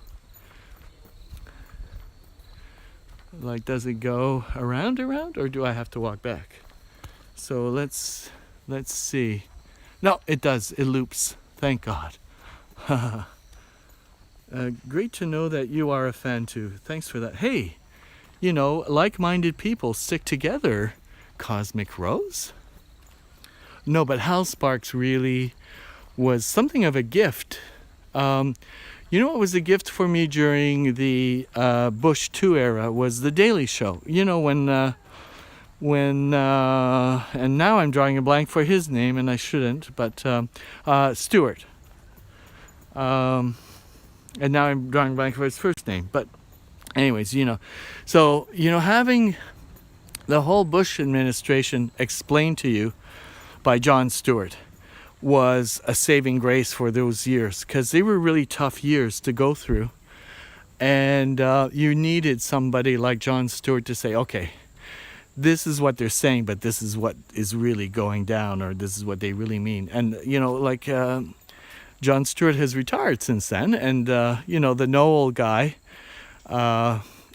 Like, does it go around, or do I have to walk back? So let's see. No, it does. It loops. Thank God. Great to know that you are a fan too. Thanks for that. Hey, you know, like-minded people stick together. Cosmic Rose? No, but Hal Sparks really was something of a gift. You know what was a gift for me during the Bush 2 era was The Daily Show. You know, when and now I'm drawing a blank for his name, and I shouldn't, but Stewart. And now I'm drawing a blank for his first name. But anyways, you know, so, you know, having the whole Bush administration explained to you by Jon Stewart was a saving grace for those years, because they were really tough years to go through. And you needed somebody like Jon Stewart to say, okay, this is what they're saying, but this is what is really going down, or this is what they really mean. And, you know, like Jon Stewart has retired since then. And, you know, the Noel guy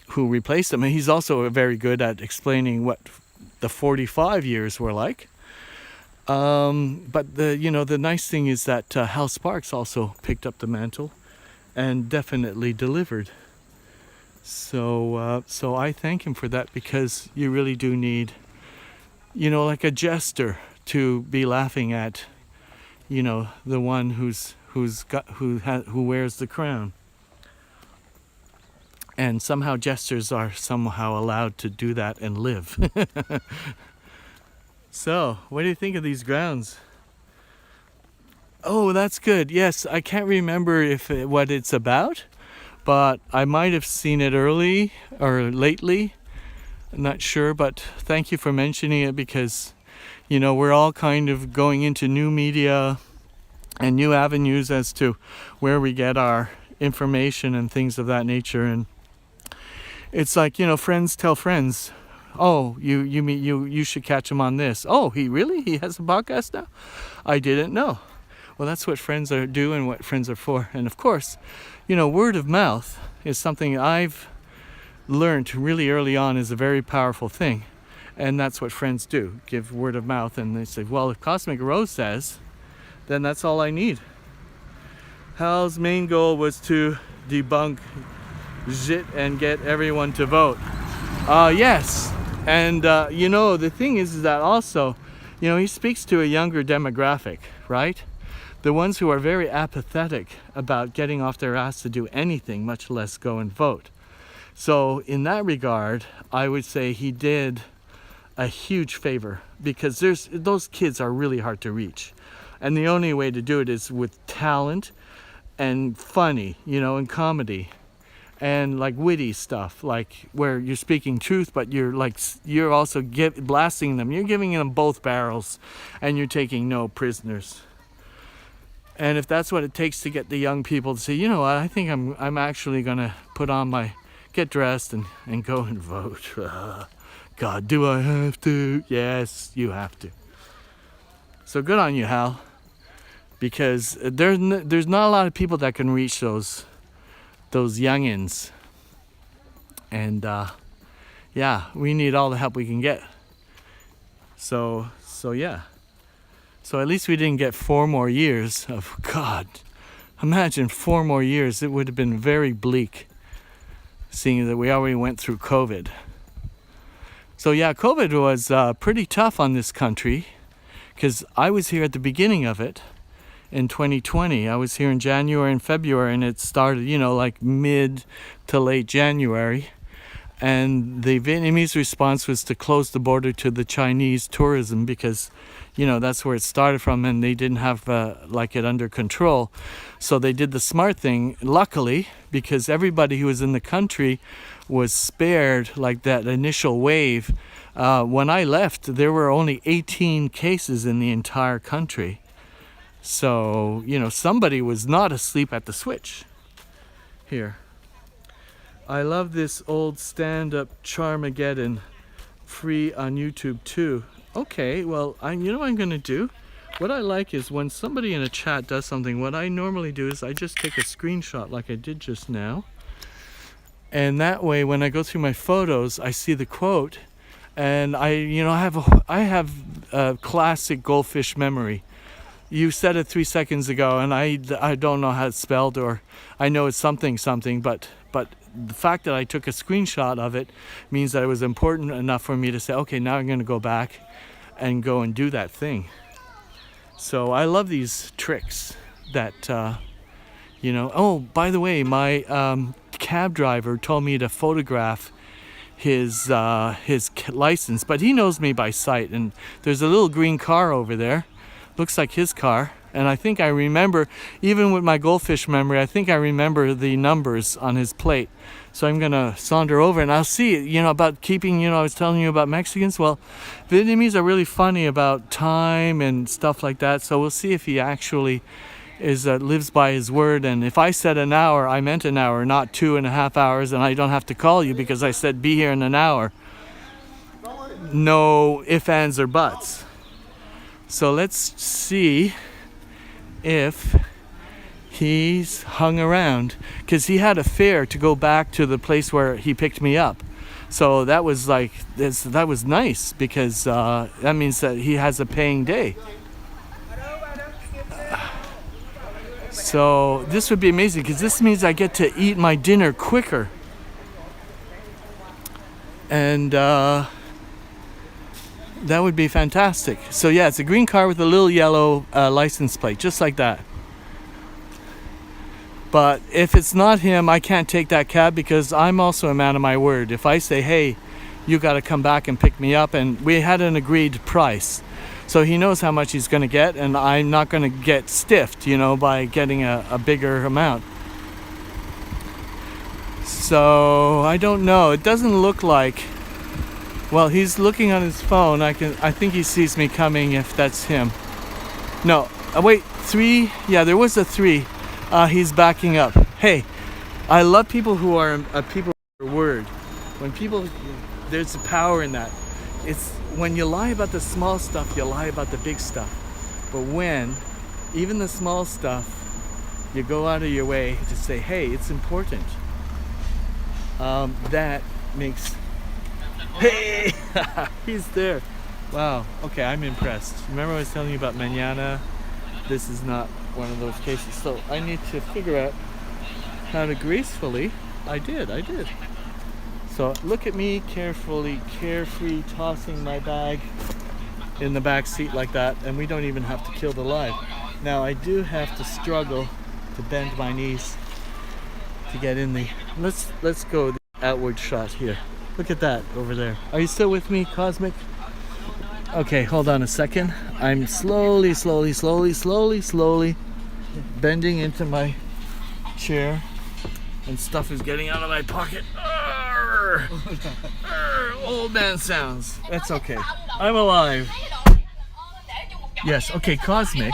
who replaced him, and he's also very good at explaining what the 45 years were like. But the nice thing is that Hal Sparks also picked up the mantle and definitely delivered. So I thank him for that, because you really do need, you know, like a jester to be laughing at, you know, the one who wears the crown. And somehow jesters are somehow allowed to do that and live. So, what do you think of these grounds? Oh, that's good. Yes, I can't remember what it's about, but I might have seen it early or lately. I'm not sure, but thank you for mentioning it, because, you know, we're all kind of going into new media and new avenues as to where we get our information and things of that nature. And it's like, you know, friends tell friends. Oh, you should catch him on this. Oh, he has a podcast now? I didn't know. Well, that's what friends do and what friends are for. And of course, you know, word of mouth is something I've learned really early on is a very powerful thing. And that's what friends do, give word of mouth. And they say, well, if Cosmic Rose says, then that's all I need. Hal's main goal was to debunk JIT and get everyone to vote. Yes. And, you know, the thing is that also, you know, he speaks to a younger demographic, right? The ones who are very apathetic about getting off their ass to do anything, much less go and vote. So in that regard, I would say he did a huge favor, because those kids are really hard to reach. And the only way to do it is with talent and funny, you know, and comedy. And like witty stuff, like where you're speaking truth, but you're also blasting them. You're giving them both barrels, and you're taking no prisoners. And if that's what it takes to get the young people to say, you know what, I think I'm actually gonna get dressed and go and vote. God, do I have to? Yes, you have to. So good on you, Hal, because there's not a lot of people that can reach those youngins. And yeah, we need all the help we can get. So yeah. So at least we didn't get 4 more years of, God, imagine 4 more years. It would have been very bleak, seeing that we already went through COVID. So yeah, COVID was pretty tough on this country, because I was here at the beginning of it. In 2020, I was here in January and February, and it started, you know, like mid to late January. And the Vietnamese response was to close the border to the Chinese tourism, because, you know, that's where it started from, and they didn't have it under control. So they did the smart thing, luckily, because everybody who was in the country was spared like that initial wave. When I left, there were only 18 cases in the entire country. So, you know, somebody was not asleep at the switch here. I love this old stand-up Charmageddon, free on YouTube too. Okay, well, you know what I'm going to do? What I like is when somebody in a chat does something, what I normally do is I just take a screenshot like I did just now. And that way, when I go through my photos, I see the quote. And I have a classic goldfish memory. You said it 3 seconds ago, and I don't know how it's spelled, or I know it's something, but the fact that I took a screenshot of it means that it was important enough for me to say, okay, now I'm going to go back and go and do that thing. So I love these tricks that, oh, by the way, my cab driver told me to photograph his license, but he knows me by sight, and there's a little green car over there. Looks like his car. And I think I remember, even with my goldfish memory, I think I remember the numbers on his plate. So I'm gonna saunter over and I'll see, about keeping, I was telling you about Mexicans. Well, Vietnamese are really funny about time and stuff like that. So we'll see if he actually lives by his word. And if I said an hour, I meant an hour, not 2.5 hours, and I don't have to call you because I said be here in an hour. No ifs, ands, or buts. So let's see if he's hung around, because he had a fare to go back to the place where he picked me up. So that was that was nice, because that means that he has a paying day. So this would be amazing, because this means I get to eat my dinner quicker. And that would be fantastic. So yeah, it's a green car with a little yellow license plate, just like that. But if it's not him, I can't take that cab, because I'm also a man of my word. If I say, hey, you got to come back and pick me up, and we had an agreed price. So he knows how much he's going to get, and I'm not going to get stiffed, by getting a bigger amount. So I don't know. It doesn't look like... Well, he's looking on his phone. I think he sees me coming, if that's him. No, wait, 3? Yeah, there was a 3. He's backing up. Hey, I love people who are people of their word. When people, there's a power in that. It's when you lie about the small stuff, you lie about the big stuff. But when, even the small stuff, you go out of your way to say, hey, it's important. That makes... Hey, he's there. Wow. Okay, I'm impressed. Remember I was telling you about mañana? This is not one of those cases. So I need to figure out how to gracefully. I did. So look at me carefully, carefree, tossing my bag in the back seat like that, and we don't even have to kill the live. Now I do have to struggle to bend my knees to get in the... Let's go the outward shot here. Look at that over there. Are you still with me, Cosmic? Okay, hold on a second. I'm slowly bending into my chair, and stuff is getting out of my pocket. Arr! Arr! Old man sounds. That's okay. I'm alive. Yes, okay, Cosmic.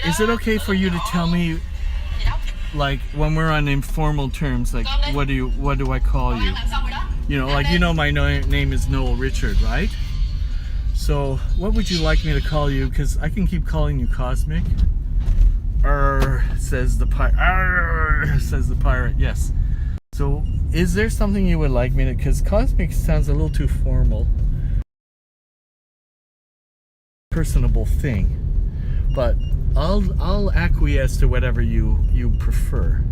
Is it okay for you to tell me, like, when we're on informal terms, like, what do I call you? My name is Noel Richard, right? So what would you like me to call you? Because I can keep calling you Cosmic. Says the pirate. Yes. So is there something you would like me to... Because Cosmic sounds a little too formal. Personable thing. But I'll acquiesce to whatever you prefer.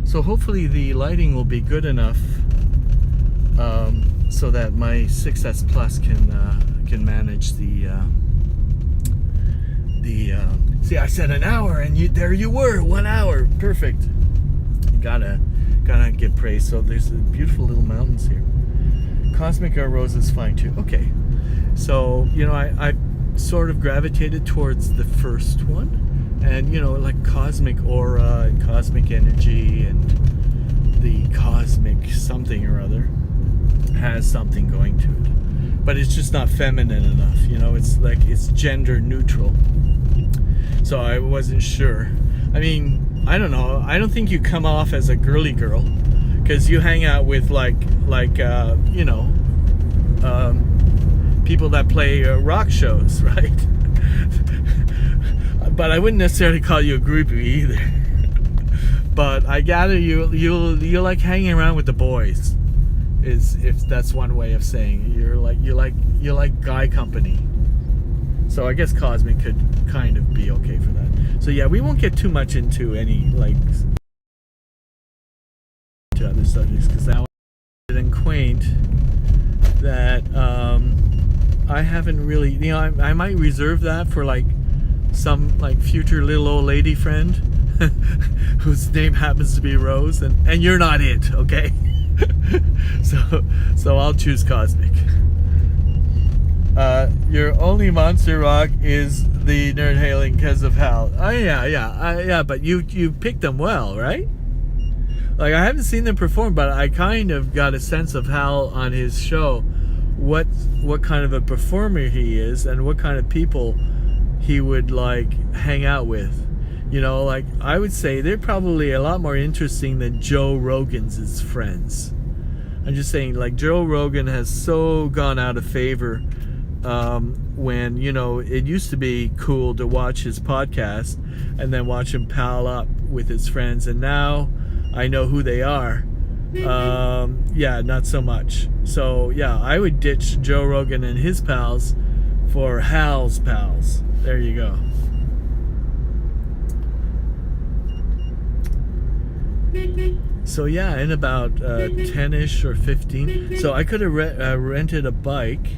So hopefully the lighting will be good enough so that my 6S Plus can manage the see, I said an hour, and there you were, 1 hour, perfect. Gotta get praise. So there's beautiful little mountains here. Cosmic Rose is fine too. Okay, so I sort of gravitated towards the first one, and like cosmic aura and cosmic energy and the cosmic something or other has something going to it, but it's just not feminine enough. It's like it's gender neutral. So I wasn't sure. I mean, I don't know. I don't think you come off as a girly girl, because you hang out with people that play rock shows, right? But I wouldn't necessarily call you a groupie either. But I gather you like hanging around with the boys, if that's one way of saying it. You like guy company. So I guess Cosmic could kind of be okay for that. So yeah, we won't get too much into any to other subjects, because that was and quaint that I haven't really, I might reserve that for some future little old lady friend whose name happens to be Rose, and you're not it, okay? So I'll choose Cosmic. Your only monster rock is the nerd hailing because of Hal. Oh yeah. But you picked them well, right? Like, I haven't seen them perform, but I kind of got a sense of Hal on his show, what kind of a performer he is, and what kind of people he would like hang out with. You know, like, I would say they're probably a lot more interesting than Joe Rogan's friends. I'm just saying, like, Joe Rogan has so gone out of favor when, you know, it used to be cool to watch his podcast and then watch him pal up with his friends, and now I know who they are. Yeah, not so much. So yeah, I would ditch Joe Rogan and his pals for Hal's pals. There you go. So yeah, in about 10ish or 15. So I could have rented a bike,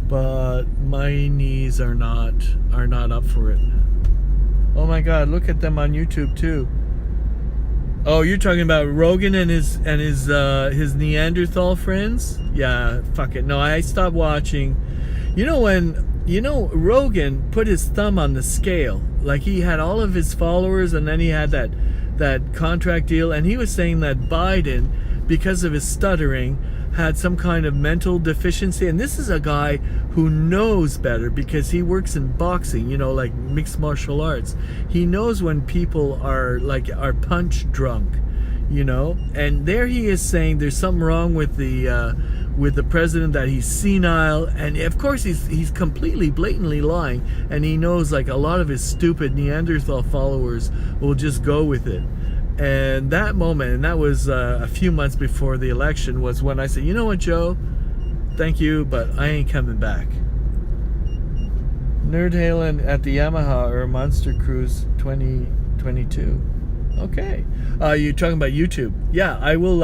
but my knees are not up for it. Oh my God, look at them on YouTube too. Oh, you're talking about Rogan and his Neanderthal friends? Yeah, fuck it. No, I stopped watching. You know Rogan put his thumb on the scale. Like, he had all of his followers, and then he had that contract deal, and he was saying that Biden, because of his stuttering, had some kind of mental deficiency. And this is a guy who knows better because he works in boxing, you know, like mixed martial arts. He knows when people are punch drunk, you know. And there he is saying there's something wrong with the president, that he's senile, and of course he's completely blatantly lying, and he knows, like, a lot of his stupid Neanderthal followers will just go with it. And that moment, and that was a few months before the election, was when I said, you know what, Joe, thank you, but I ain't coming back. Nerd hailing at the Yamaha or Monster Cruise 2022. Okay. You're talking about YouTube. Yeah, I will.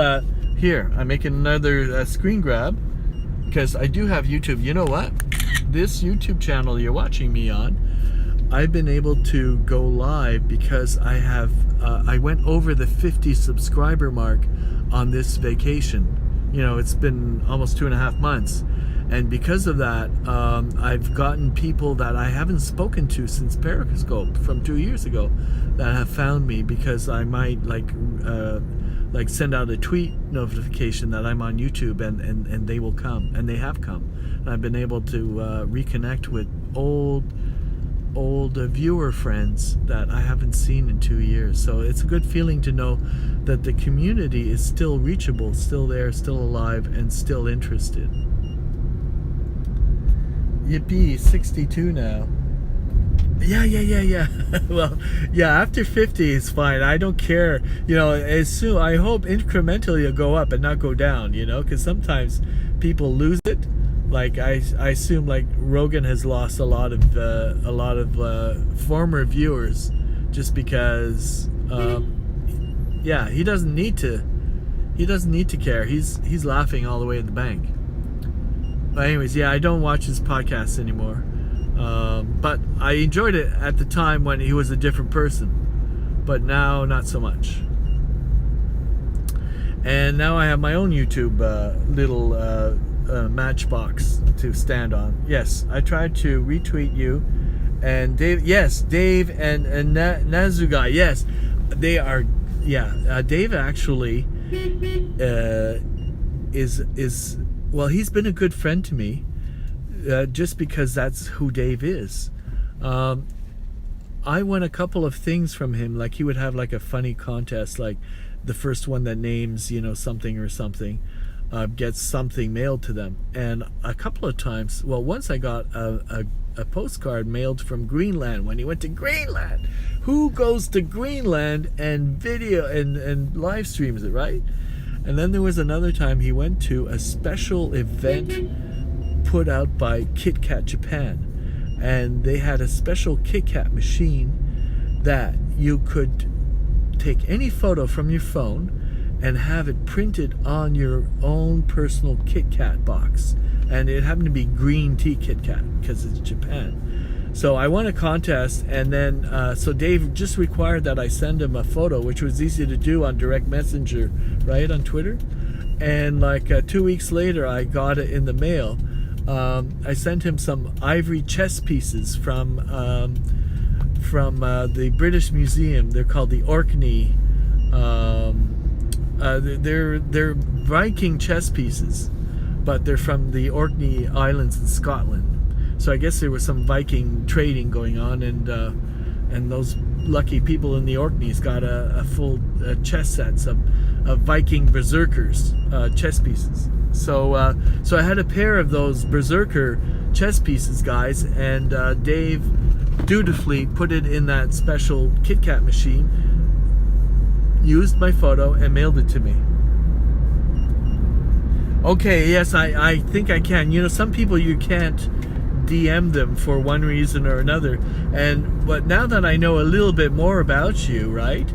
Here, I'm making another screen grab because I do have YouTube. You know what? This YouTube channel you're watching me on, I've been able to go live because I went over the 50 subscriber mark on this vacation. You know, it's been almost 2.5 months. And because of that, I've gotten people that I haven't spoken to since Periscope from 2 years ago that have found me because I might like send out a tweet notification that I'm on YouTube, and they will come, and they have come. And I've been able to reconnect with old viewer friends that I haven't seen in 2 years. So it's a good feeling to know that the community is still reachable, still there, still alive, and still interested. Yippee, 62 now. Yeah. Well, yeah, after 50 is fine. I don't care. You know, as soon, I hope incrementally it'll go up and not go down, you know, because sometimes people lose it. Like, I assume, like, Rogan has lost a lot of former viewers just because, yeah, he doesn't need to care. He's laughing all the way at the bank. But anyways, yeah, I don't watch his podcasts anymore. But I enjoyed it at the time when he was a different person. But now, not so much. And now I have my own YouTube little matchbox to stand on. Yes, I tried to retweet you. And Dave, yes, Dave and Nazugai, yes, they are, yeah. Dave actually is well, he's been a good friend to me, just because that's who Dave is. I won a couple of things from him. Like, he would have like a funny contest, like the first one that names, you know, something or something, gets something mailed to them. And a couple of times, well, once I got a postcard mailed from Greenland when he went to Greenland. Who goes to Greenland and video and live streams it, right? And then there was another time he went to a special event put out by Kit Kat Japan, and they had a special Kit Kat machine that you could take any photo from your phone and have it printed on your own personal Kit Kat box. And it happened to be green tea Kit Kat because it's Japan. So I won a contest, and then so Dave just required that I send him a photo, which was easy to do on direct messenger, right, on Twitter. And like 2 weeks later, I got it in the mail. I sent him some ivory chess pieces from the British Museum. They're called the Orkney. They're Viking chess pieces, but they're from the Orkney Islands in Scotland. So I guess there was some Viking trading going on, and those lucky people in the Orkneys got a full chess sets of Viking berserkers chess pieces. So I had a pair of those berserker chess pieces, guys, and Dave dutifully put it in that special Kit Kat machine, used my photo, and mailed it to me. Okay, yes, I think I can. You know, some people you can't DM them for one reason or another, but now that I know a little bit more about you, right,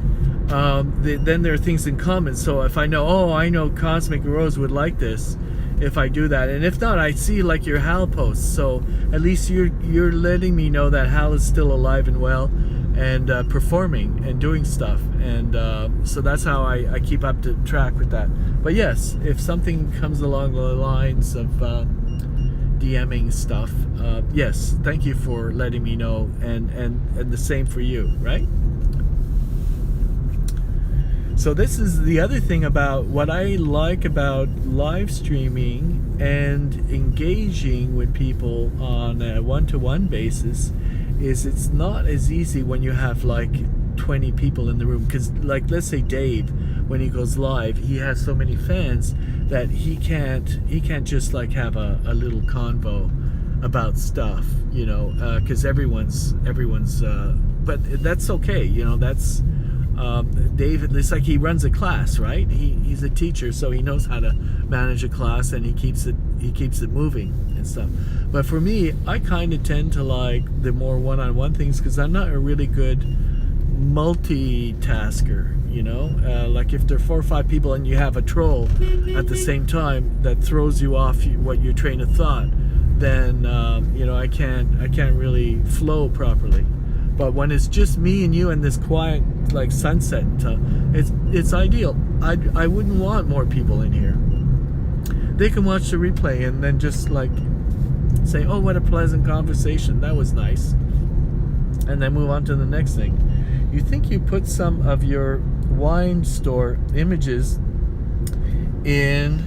then there are things in common. So if I know Cosmic Rose would like this, if I do that, and if not, I see like your Hal posts, so at least you're letting me know that Hal is still alive and well, and performing and doing stuff, and so that's how I keep up to track with that. But yes, if something comes along the lines of DMing stuff, yes, thank you for letting me know, and the same for you, right? So this is the other thing about what I like about live streaming and engaging with people on a one-to-one basis, is it's not as easy when you have like 20 people in the room, because like, let's say Dave, when he goes live, he has so many fans that he can't just like have a little convo about stuff, you know, because everyone's but that's okay, you know. That's Dave, it's like he runs a class, right? He's a teacher, so he knows how to manage a class, and he keeps it moving and stuff. But for me, I kind of tend to like the more one-on-one things, because I'm not a really good multitasker, you know. Like if there are 4 or 5 people and you have a troll at the same time that throws you off what your train of thought, then you know, I can't really flow properly. But when it's just me and you and this quiet like sunset, it's ideal. I wouldn't want more people in here. They can watch the replay and then just like say, oh, what a pleasant conversation, that was nice, and then move on to the next thing. You think you put some of your wine store images in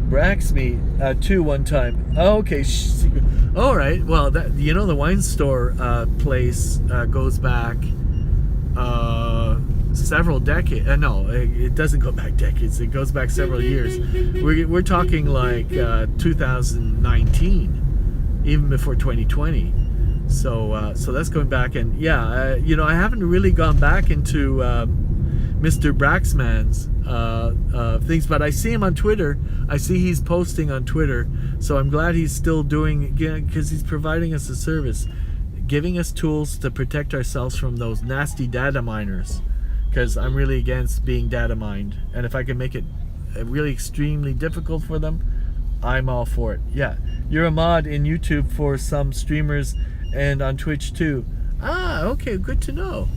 Braxme too one time? Oh, okay. All right. Well, that, you know, the wine store place goes back several decades. No, it doesn't go back decades. It goes back several years. We're talking like 2019, even before 2020. So that's going back, and yeah, you know, I haven't really gone back into Mr. Braxman's things, but I see him on Twitter. I see he's posting on Twitter, so I'm glad he's still doing, because he's providing us a service, giving us tools to protect ourselves from those nasty data miners, because I'm really against being data mined, and if I can make it really extremely difficult for them, I'm all for it. Yeah, you're a mod in YouTube for some streamers and on Twitch too. Ah, okay, good to know.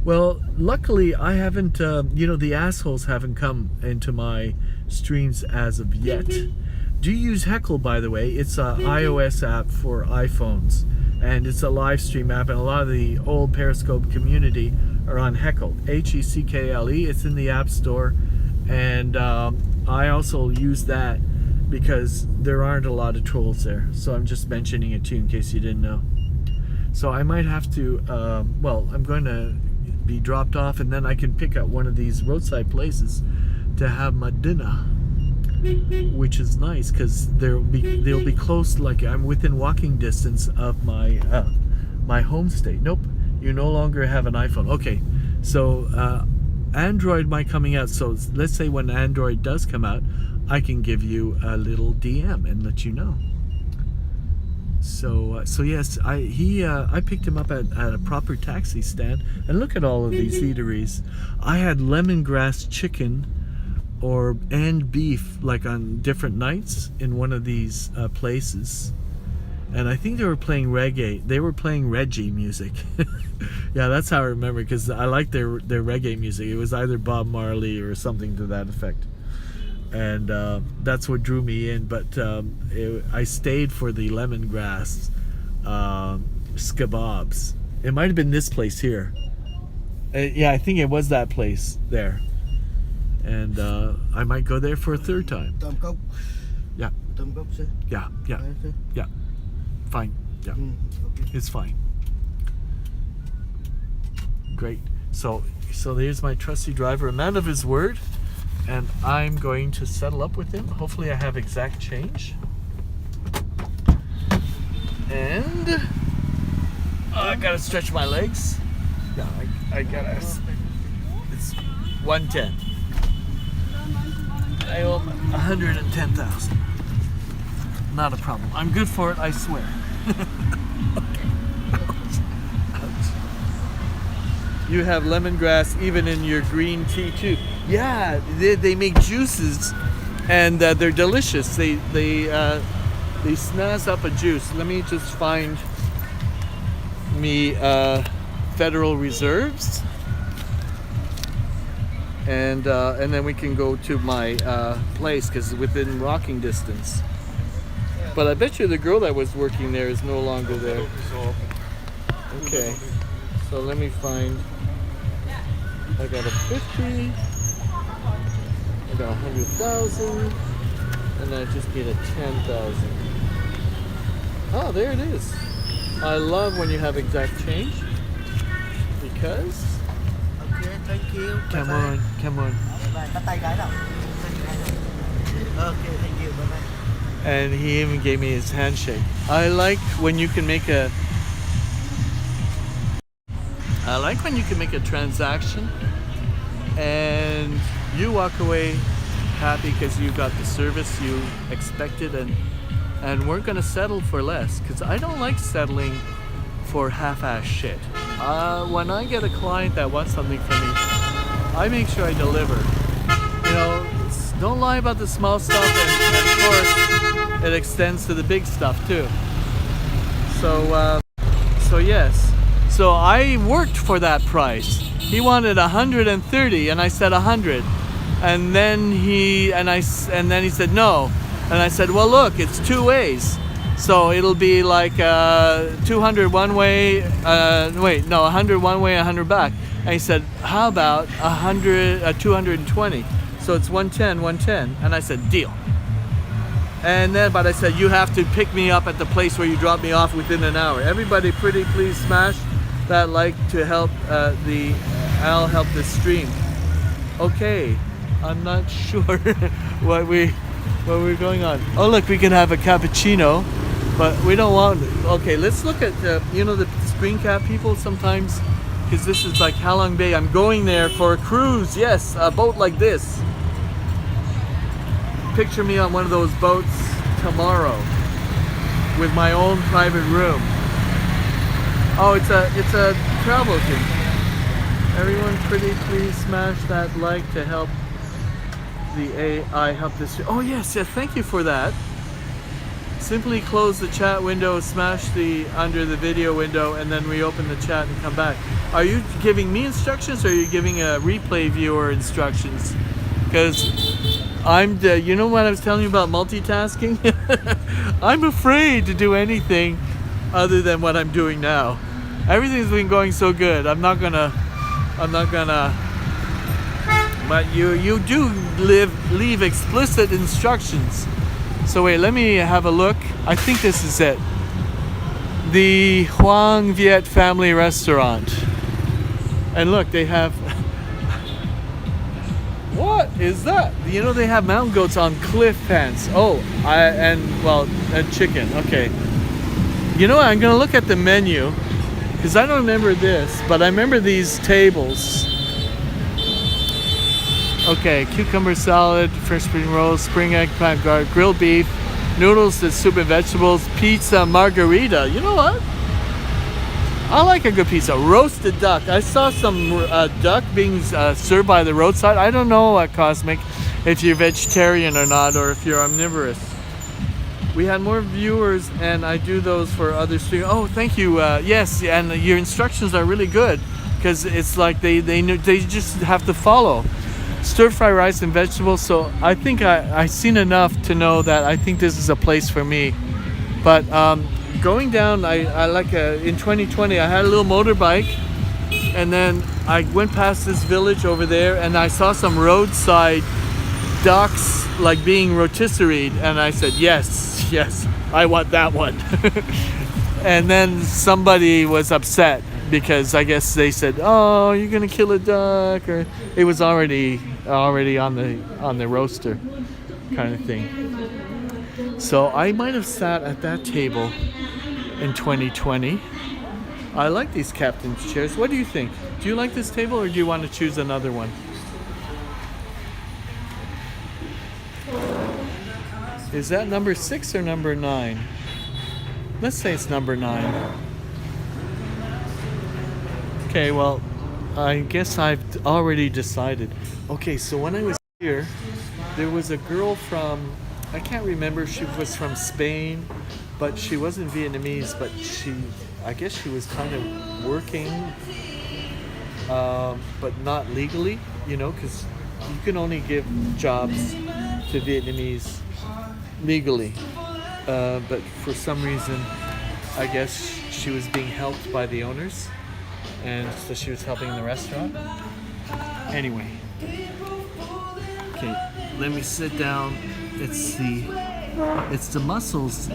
Well, luckily I haven't, you know, the assholes haven't come into my streams as of yet. Do you use Heckle, by the way? It's an iOS app for iPhones, and it's a live stream app, and a lot of the old Periscope community are on Heckle, Heckle. It's in the App Store, and I also use that because there aren't a lot of trolls there, so I'm just mentioning it too in case you didn't know. So I might have to, well, I'm going to be dropped off, and then I can pick up one of these roadside places to have my dinner, which is nice because they'll be close. Like I'm within walking distance of my my home state. Nope, you no longer have an iPhone. Okay, so Android might coming out. So let's say when Android does come out, I can give you a little DM and let you know. So yes, I picked him up at a proper taxi stand, and look at all of these eateries. I had lemongrass chicken and beef like on different nights in one of these places, and I think they were playing reggae. They were playing Reggie music. Yeah, that's how I remember, because I like their reggae music. It was either Bob Marley or something to that effect. and that's what drew me in. But I stayed for the lemongrass kebabs. It might have been this place here. Yeah, I think it was that place there. And I might go there for a third time. Tôm cốc. Yeah. Tôm cốc sir. Yeah, yeah, yeah. Fine. Yeah, Okay. it's fine. Great. So there's my trusty driver, a man of his word, and I'm going to settle up with him. Hopefully I have exact change. And I gotta stretch my legs. Yeah, I gotta. It's 110. I owe 110,000. Not a problem. I'm good for it, I swear. You have lemongrass even in your green tea too. Yeah, they make juices, and they're delicious. They snazz up a juice. Let me just find me Federal Reserves, and then we can go to my place because within walking distance. But I bet you the girl that was working there is no longer there. Okay, so let me find. I got a 50. I got 100,000, and I just need a 10,000. Oh, there it is. I love when you have exact change because. Okay, thank you. Come Bye-bye. on, come on. Bye. Bắt tay gái đâu? Okay, thank you. Bye bye. And he even gave me his handshake. I like when you can make a transaction and you walk away happy because you got the service you expected, and we're gonna settle for less because I don't like settling for half-ass shit. When I get a client that wants something from me, I make sure I deliver. You know, don't lie about the small stuff, and of course it extends to the big stuff too. So yes. So I worked for that price. He wanted 130, and I said 100, and then he said no, and I said, well, look, it's two ways, so it'll be like 200 one way. 100 one way, 100 back. And he said, how about 220? So it's 110, and I said, deal. And then, but I said, you have to pick me up at the place where you drop me off within an hour. Everybody, pretty please smash that like to help I'll help the stream. Okay, I'm not sure what we're going on. Oh look, we can have a cappuccino, but we don't want. Okay, let's look at the screen cap people sometimes, because this is like Halong Bay. I'm going there for a cruise. Yes, a boat like this. Picture me on one of those boats tomorrow with my own private room. Oh, it's a travel thing. Everyone, pretty please smash that like to help the AI help this. Oh yes, thank you for that. Simply close the chat window, smash the under the video window, and then reopen the chat and come back. Are you giving me instructions, or are you giving a replay viewer instructions? Because you know what I was telling you about multitasking? I'm afraid to do anything other than what I'm doing now. Everything's been going so good. I'm not gonna. But you do leave explicit instructions. So wait, let me have a look. I think this is it. The Hoang Viet Family Restaurant. And look, they have. What is that? You know, they have mountain goats on cliff pants. Oh, and chicken. Okay. You know what? I'm gonna look at the menu because I don't remember this, but I remember these tables. Okay, cucumber salad, French spring rolls, spring egg plant grilled beef, noodles and soup and vegetables, pizza margarita. You know what? I like a good pizza. Roasted duck. I saw some duck being served by the roadside. I don't know, Cosmic, if you're vegetarian or not, or if you're omnivorous. We had more viewers, and I do those for other streamers. Oh, thank you. Yes, and your instructions are really good because it's like they just have to follow. stir fry rice and vegetables. So I think I seen enough to know that I think this is a place for me. But going down, I like in 2020 I had a little motorbike, and then I went past this village over there, and I saw some roadside ducks like being rotisseried, and I said yes, I want that one. And then somebody was upset because I guess they said, "Oh, you're gonna kill a duck," or it was already on the roaster, kind of thing. So I might have sat at that table in 2020. I like these captain's chairs. What do you think? Do you like this table, or do you want to choose another one? Is that number 6 or number 9? Let's say it's number 9. Okay, well, I guess I've already decided. Okay, so when I was here, there was a girl from, I can't remember, she was from Spain, but she wasn't Vietnamese, but I guess she was kind of working, but not legally, because you can only give jobs to Vietnamese legally. But for some reason, I guess she was being helped by the owners, and so she was helping the restaurant. Anyway, okay, let me sit down. It's the muscles.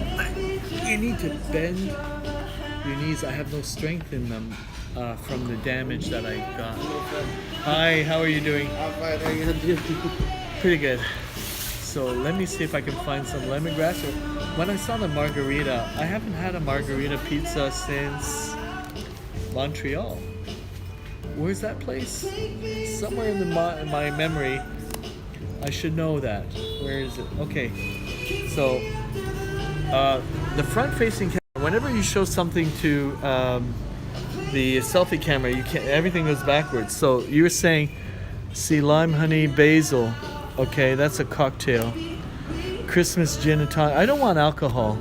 You need to bend your knees. I have no strength in them from the damage that I got. Hi, how are you doing? I'm fine. How you doing? Pretty good. So let me see if I can find some lemongrass. When I saw the margarita, I haven't had a margarita pizza since Montreal. Where's that place? Somewhere in my memory. I should know that. Where is it? Okay. So the front-facing camera. Whenever you show something to the selfie camera, everything goes backwards. So you were saying, see, lime, honey, basil. Okay, that's a cocktail. Christmas gin and tonic. I don't want alcohol.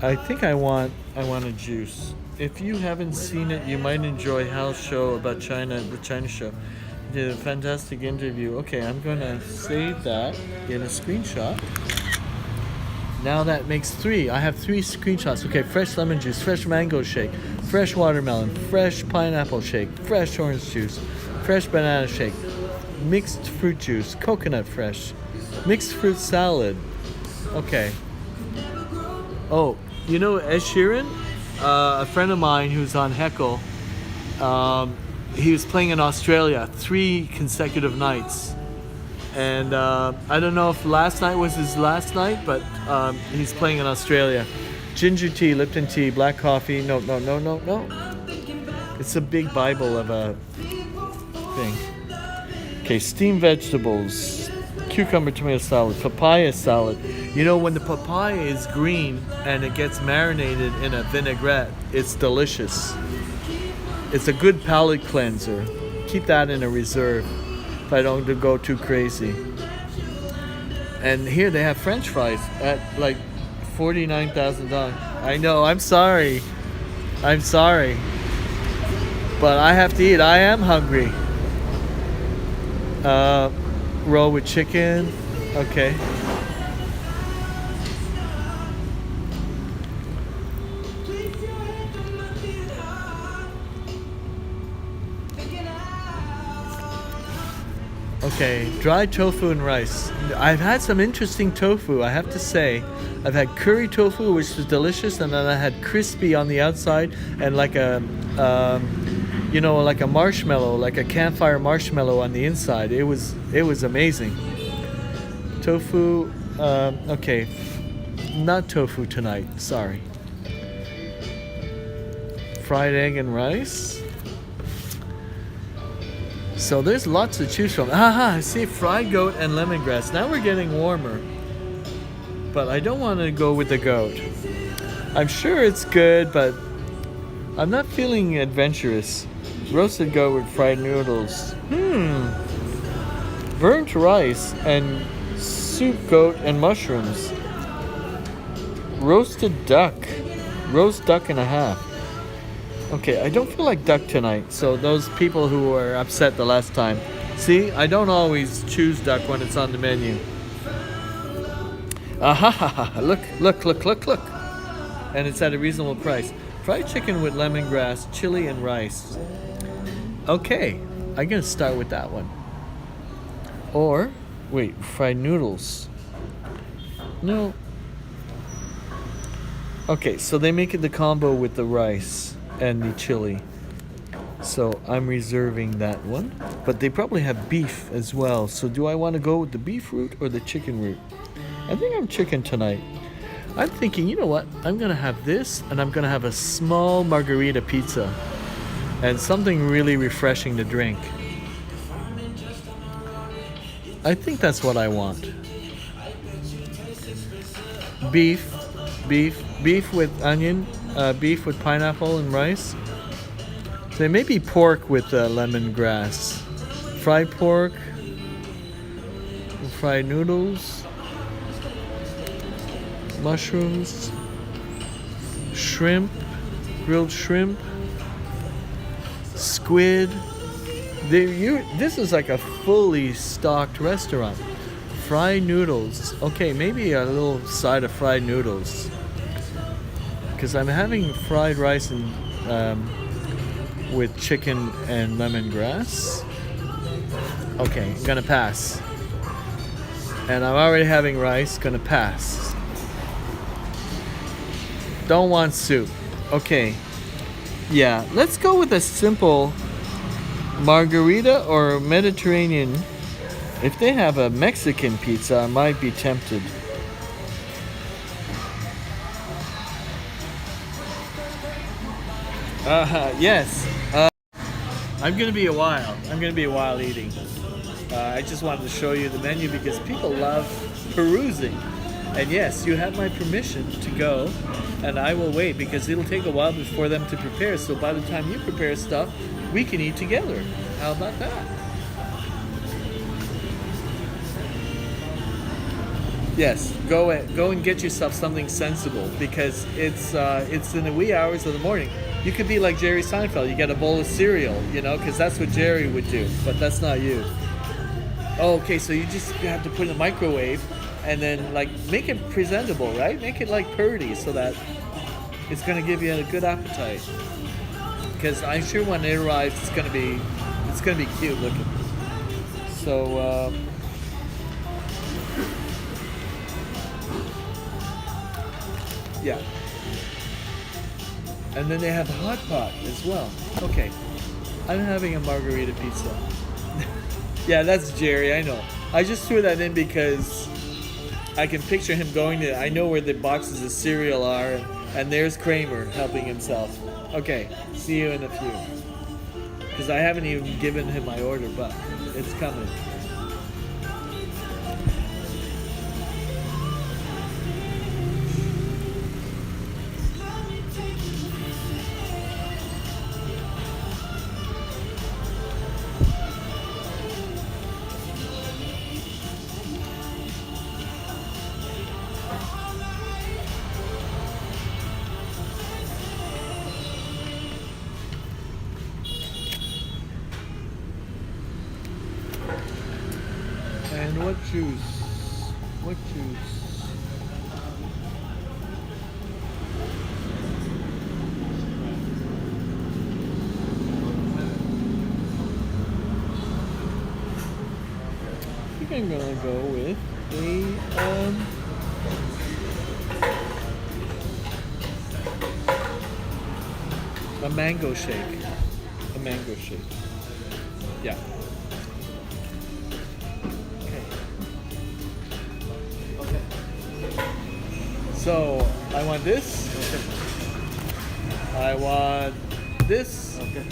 I think I want a juice. If you haven't seen it, you might enjoy Hal's show about China, the China show. He did a fantastic interview. Okay, I'm gonna save that in a screenshot. Now that makes 3. I have 3 screenshots. Okay, fresh lemon juice, fresh mango shake, fresh watermelon, fresh pineapple shake, fresh orange juice, fresh banana shake, mixed fruit juice, coconut fresh, mixed fruit salad. Okay. Oh, Ed Sheeran, a friend of mine who's on Heckle, he was playing in Australia 3 consecutive nights. And I don't know if last night was his last night, but he's playing in Australia. Ginger tea, Lipton tea, black coffee. No. It's a big Bible of a thing. Okay, steamed vegetables, cucumber tomato salad, papaya salad. When the papaya is green and it gets marinated in a vinaigrette, it's delicious. It's a good palate cleanser. Keep that in a reserve if I don't go too crazy. And here they have French fries at like $49,000. I know, I'm sorry. But I have to eat. I am hungry. Roll with chicken. Okay. Okay, dried tofu and rice. I've had some interesting tofu, I have to say. I've had curry tofu, which was delicious, and then I had crispy on the outside and like a marshmallow, like a campfire marshmallow on the inside. It was amazing. Tofu, okay, not tofu tonight, sorry. Fried egg and rice. So there's lots to choose from. I see fried goat and lemongrass. Now we're getting warmer. But I don't want to go with the goat. I'm sure it's good, but I'm not feeling adventurous. Roasted goat with fried noodles. Burnt rice and soup goat and mushrooms. Roasted duck. Roast duck and a half. Okay, I don't feel like duck tonight. So those people who were upset the last time, See, I don't always choose duck when it's on the menu. Ah, look, look, look, look, look. And it's at a reasonable price. Fried chicken with lemongrass, chili, and rice. Okay, I'm gonna start with that one. Or, wait, fried noodles. No. Okay, so they make it the combo with the rice and the chili. So I'm reserving that one. But they probably have beef as well. So do I want to go with the beef route or the chicken route? I think I'm chicken tonight. I'm thinking, you know what? I'm going to have this and I'm going to have a small margarita pizza and something really refreshing to drink. I think that's what I want. Beef with onion, beef with pineapple and rice. There may be pork with lemongrass. Fried pork, fried noodles, mushrooms, shrimp, grilled shrimp, squid. This is like a fully stocked restaurant. Fried noodles. Okay, maybe a little side of fried noodles. Because I'm having fried rice and with chicken and lemongrass. Okay, I'm gonna pass. And I'm already having rice, gonna pass. Don't want soup. Okay. Yeah, let's go with a simple margarita or Mediterranean. If they have a Mexican pizza, I might be tempted. Yes. I'm gonna be a while. I'm gonna be a while eating. I just wanted to show you the menu because people love perusing. And yes, you have my permission to go, and I will wait because it'll take a while before them to prepare. So by the time you prepare stuff, we can eat together. How about that? Yes, go and get yourself something sensible because it's in the wee hours of the morning. You could be like Jerry Seinfeld. You get a bowl of cereal, you know, because that's what Jerry would do. But that's not you. Oh, okay, so you just have to put it in the microwave and then like make it presentable, right? Make it like purdy so that it's gonna give you a good appetite. Because I'm sure when it arrives, it's gonna be cute looking. So. Yeah. And then they have hot pot as well. Okay. I'm having a margarita pizza. Yeah, that's Jerry, I know. I just threw that in because I can picture him going to, I know where the boxes of cereal are, and there's Kramer helping himself. Okay, see you in a few. Because I haven't even given him my order, but it's coming. And what juice? What juice? I think I'm gonna go with a mango shake. A mango shake. Yeah. So, I want this. Okay. I want this. Okay.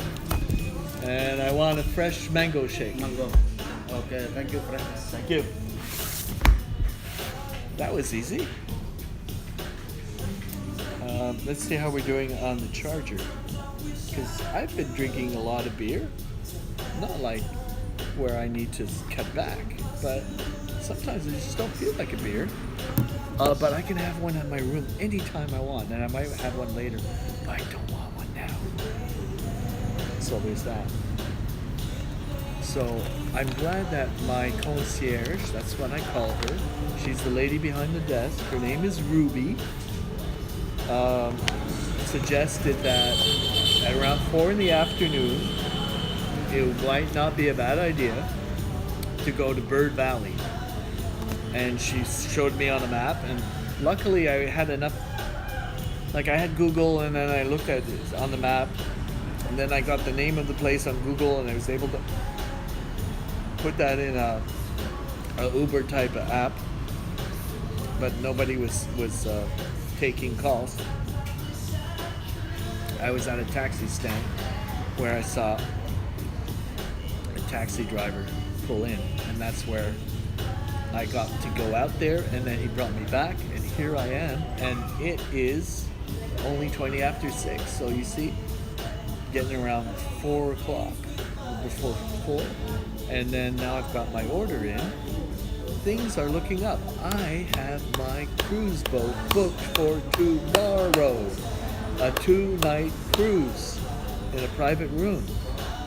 And I want a fresh mango shake. Mango. Okay, thank you, friend. Thank you. That was easy. Let's see how we're doing on the charger. Because I've been drinking a lot of beer. Not like where I need to cut back, but sometimes I just don't feel like a beer. But I can have one in my room anytime I want, and I might have one later, but I don't want one now. So there's that. So I'm glad that my concierge, that's what I call her, she's the lady behind the desk, her name is Ruby, suggested that at around 4 in the afternoon, it might not be a bad idea to go to Bird Valley. And she showed me on a map, and luckily I had enough, like I had Google, and then I looked at it on the map, and then I got the name of the place on Google, and I was able to put that in a Uber type of app, but nobody was taking calls. I was at a taxi stand where I saw a taxi driver pull in, and that's where I got to go out there, and then he brought me back, and here I am, and it is only 20 after 6, so you see, getting around 4 o'clock, before 4, and then now I've got my order in. Things are looking up. I have my cruise boat booked for tomorrow. A 2-night cruise in a private room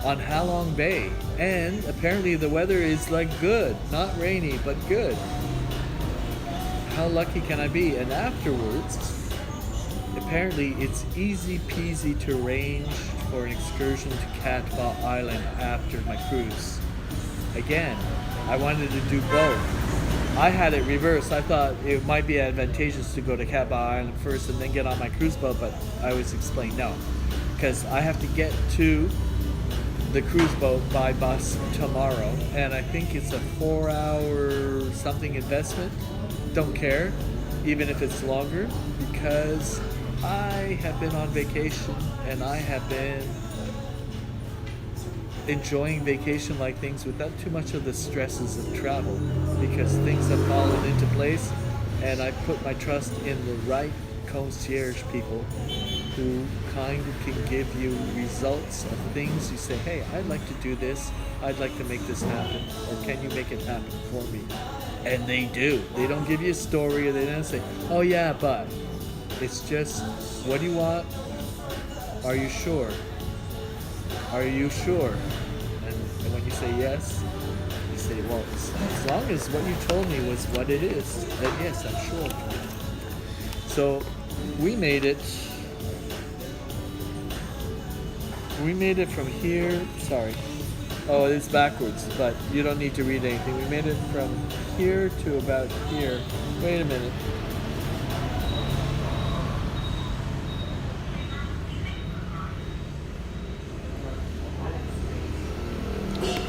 on Halong Bay, and apparently the weather is like good, not rainy, but good. How lucky can I be? And afterwards, apparently it's easy peasy to arrange for an excursion to Cat Ba Island after my cruise. Again, I wanted to do both. I had it reversed. I thought it might be advantageous to go to Cat Ba Island first and then get on my cruise boat, but I was explained no, because I have to get to the cruise boat by bus tomorrow, and I think it's a 4-hour something investment. Don't care, even if it's longer, because I have been on vacation and I have been enjoying vacation-like things without too much of the stresses of travel, because things have fallen into place, and I put my trust in the right concierge people who kind of can give you results of things. You say, hey, I'd like to do this, I'd like to make this happen, or can you make it happen for me? And they do. They don't give you a story, or they don't say, oh yeah, but. It's just, what do you want? Are you sure? Are you sure? And when you say yes, you say, well, as long as what you told me was what it is, then yes, I'm sure. So we made it from here, sorry. Oh, it's backwards, but you don't need to read anything. We made it from here to about here. Wait a minute.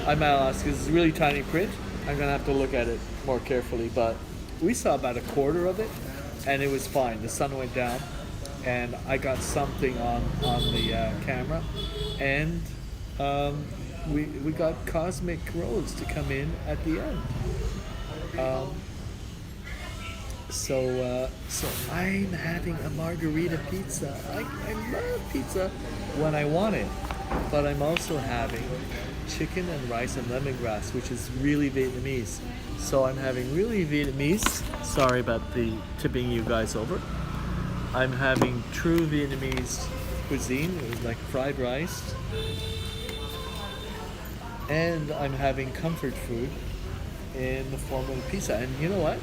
I'm at a loss because it's really tiny print. I'm gonna have to look at it more carefully, but we saw about a quarter of it, and it was fine. The sun went down, and I got something on the camera, and we got Cosmic Roads to come in at the end. So I'm having a margarita pizza. I love pizza when I want it, but I'm also having chicken and rice and lemongrass, which is really Vietnamese. So I'm having really Vietnamese. Sorry about the tipping you guys over. I'm having true Vietnamese cuisine, like fried rice. And I'm having comfort food in the form of a pizza. And you know what?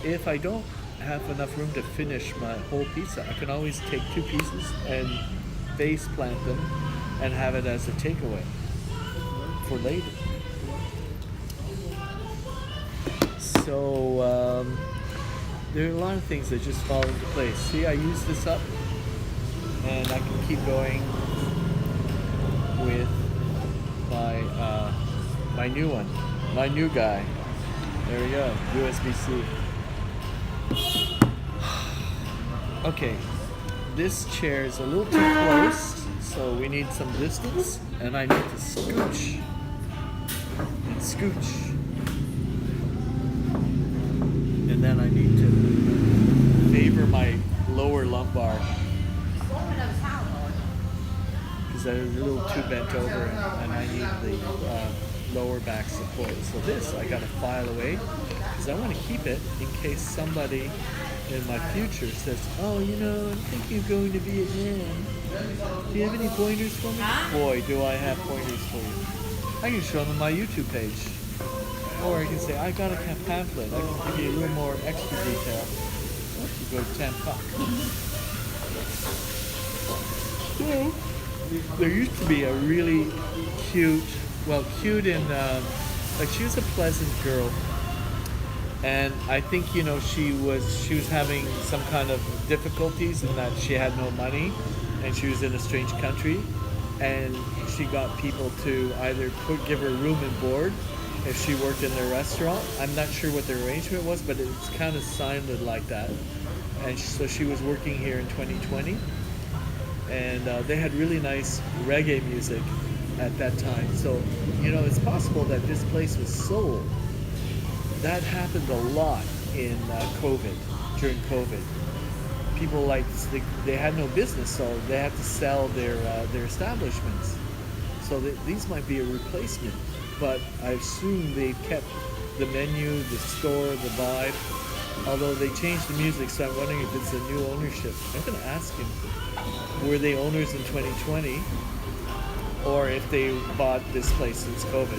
If I don't have enough room to finish my whole pizza, I can always take 2 pieces and face plant them and have it as a takeaway for later. So there are a lot of things that just fall into place. See, I use this up, and I can keep going with my new one, my new guy. There we go, USB-C. Okay, this chair is a little too close, so we need some distance, and I need to scooch and scooch. And then I need to favor my lower lumbar, because I'm a little too bent over, and I need the lower back support. So this I gotta file away, because I want to keep it in case somebody in my future says, oh, I'm thinking of going to Vietnam. Do you have any pointers for me? Boy, do I have pointers for you. I can show them my YouTube page. Or I can say, I got a pamphlet. I can give you a little more extra detail. You go to Thung. So, there used to be a really cute and like she was a pleasant girl, and I think she was having some kind of difficulties in that she had no money, and she was in a strange country, and she got people to either give her room and board if she worked in their restaurant. I'm not sure what the arrangement was, but it's kind of sounded like that. And so she was working here in 2020, and they had really nice reggae music at that time. So, it's possible that this place was sold. That happened a lot in during COVID. People they had no business, so they had to sell their establishments. So these might be a replacement, but I assume they kept the menu, the store, the vibe. Although they changed the music, so I'm wondering if it's a new ownership. I'm going to ask him, were they owners in 2020, or if they bought this place since COVID?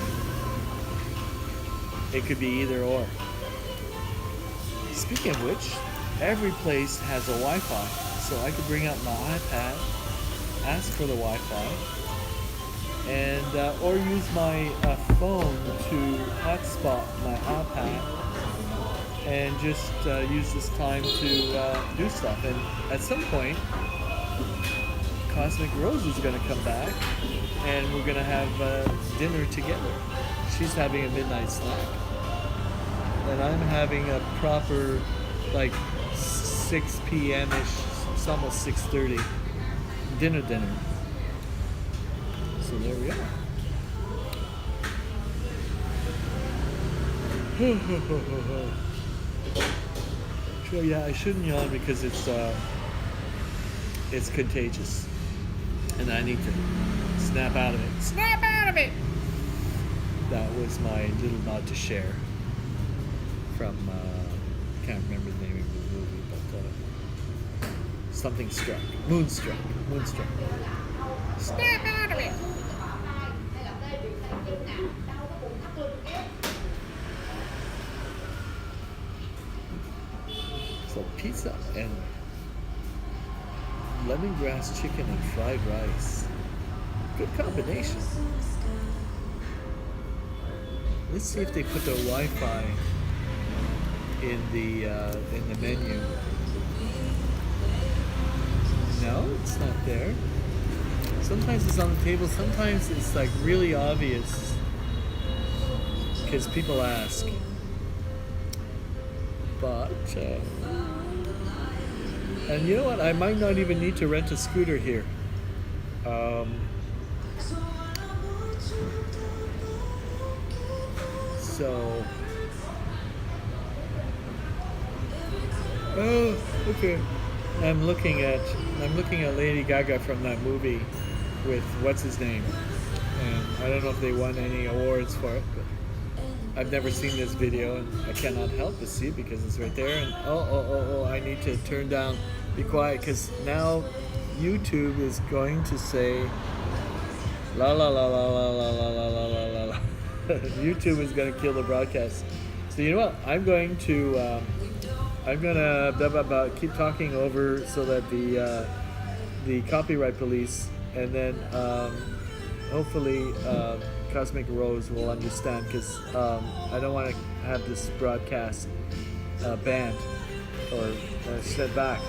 It could be either or. Speaking of which, every place has a Wi-Fi, so I could bring out my iPad, ask for the Wi-Fi, and or use my phone to hotspot my iPad, and just use this time to do stuff. And at some point, Cosmic Rose is going to come back, and we're going to have dinner together. She's having a midnight snack, and I'm having a proper, 6 p.m.-ish, it's almost 6:30, dinner. So there we are. So yeah, I shouldn't yawn because it's contagious, and I need to snap out of it. Snap out of it! That was my little nod to Cher from, can't remember the name of the movie, but something struck. Moonstruck. Snap out of it! So pizza and lemongrass chicken and fried rice. Good combination. Let's see if they put the Wi-Fi in the menu. No, it's not there. Sometimes it's on the table. Sometimes it's really obvious because people ask. But and you know what? I might not even need to rent a scooter here. So. Oh, okay. I'm looking at Lady Gaga from that movie with what's his name, and I don't know if they won any awards for it, but I've never seen this video, and I cannot help but see it because it's right there. And oh, I need to turn down, be quiet, because now YouTube is going to say la la la la la la la la la la la. YouTube is going to kill the broadcast. So you know what? I'm gonna keep talking over so that the copyright police, and then hopefully Cosmic Rose will understand, because I don't want to have this broadcast banned or set back.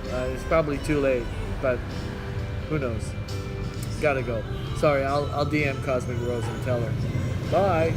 It's probably too late, but who knows? Gotta go. Sorry, I'll DM Cosmic Rose and tell her. Bye.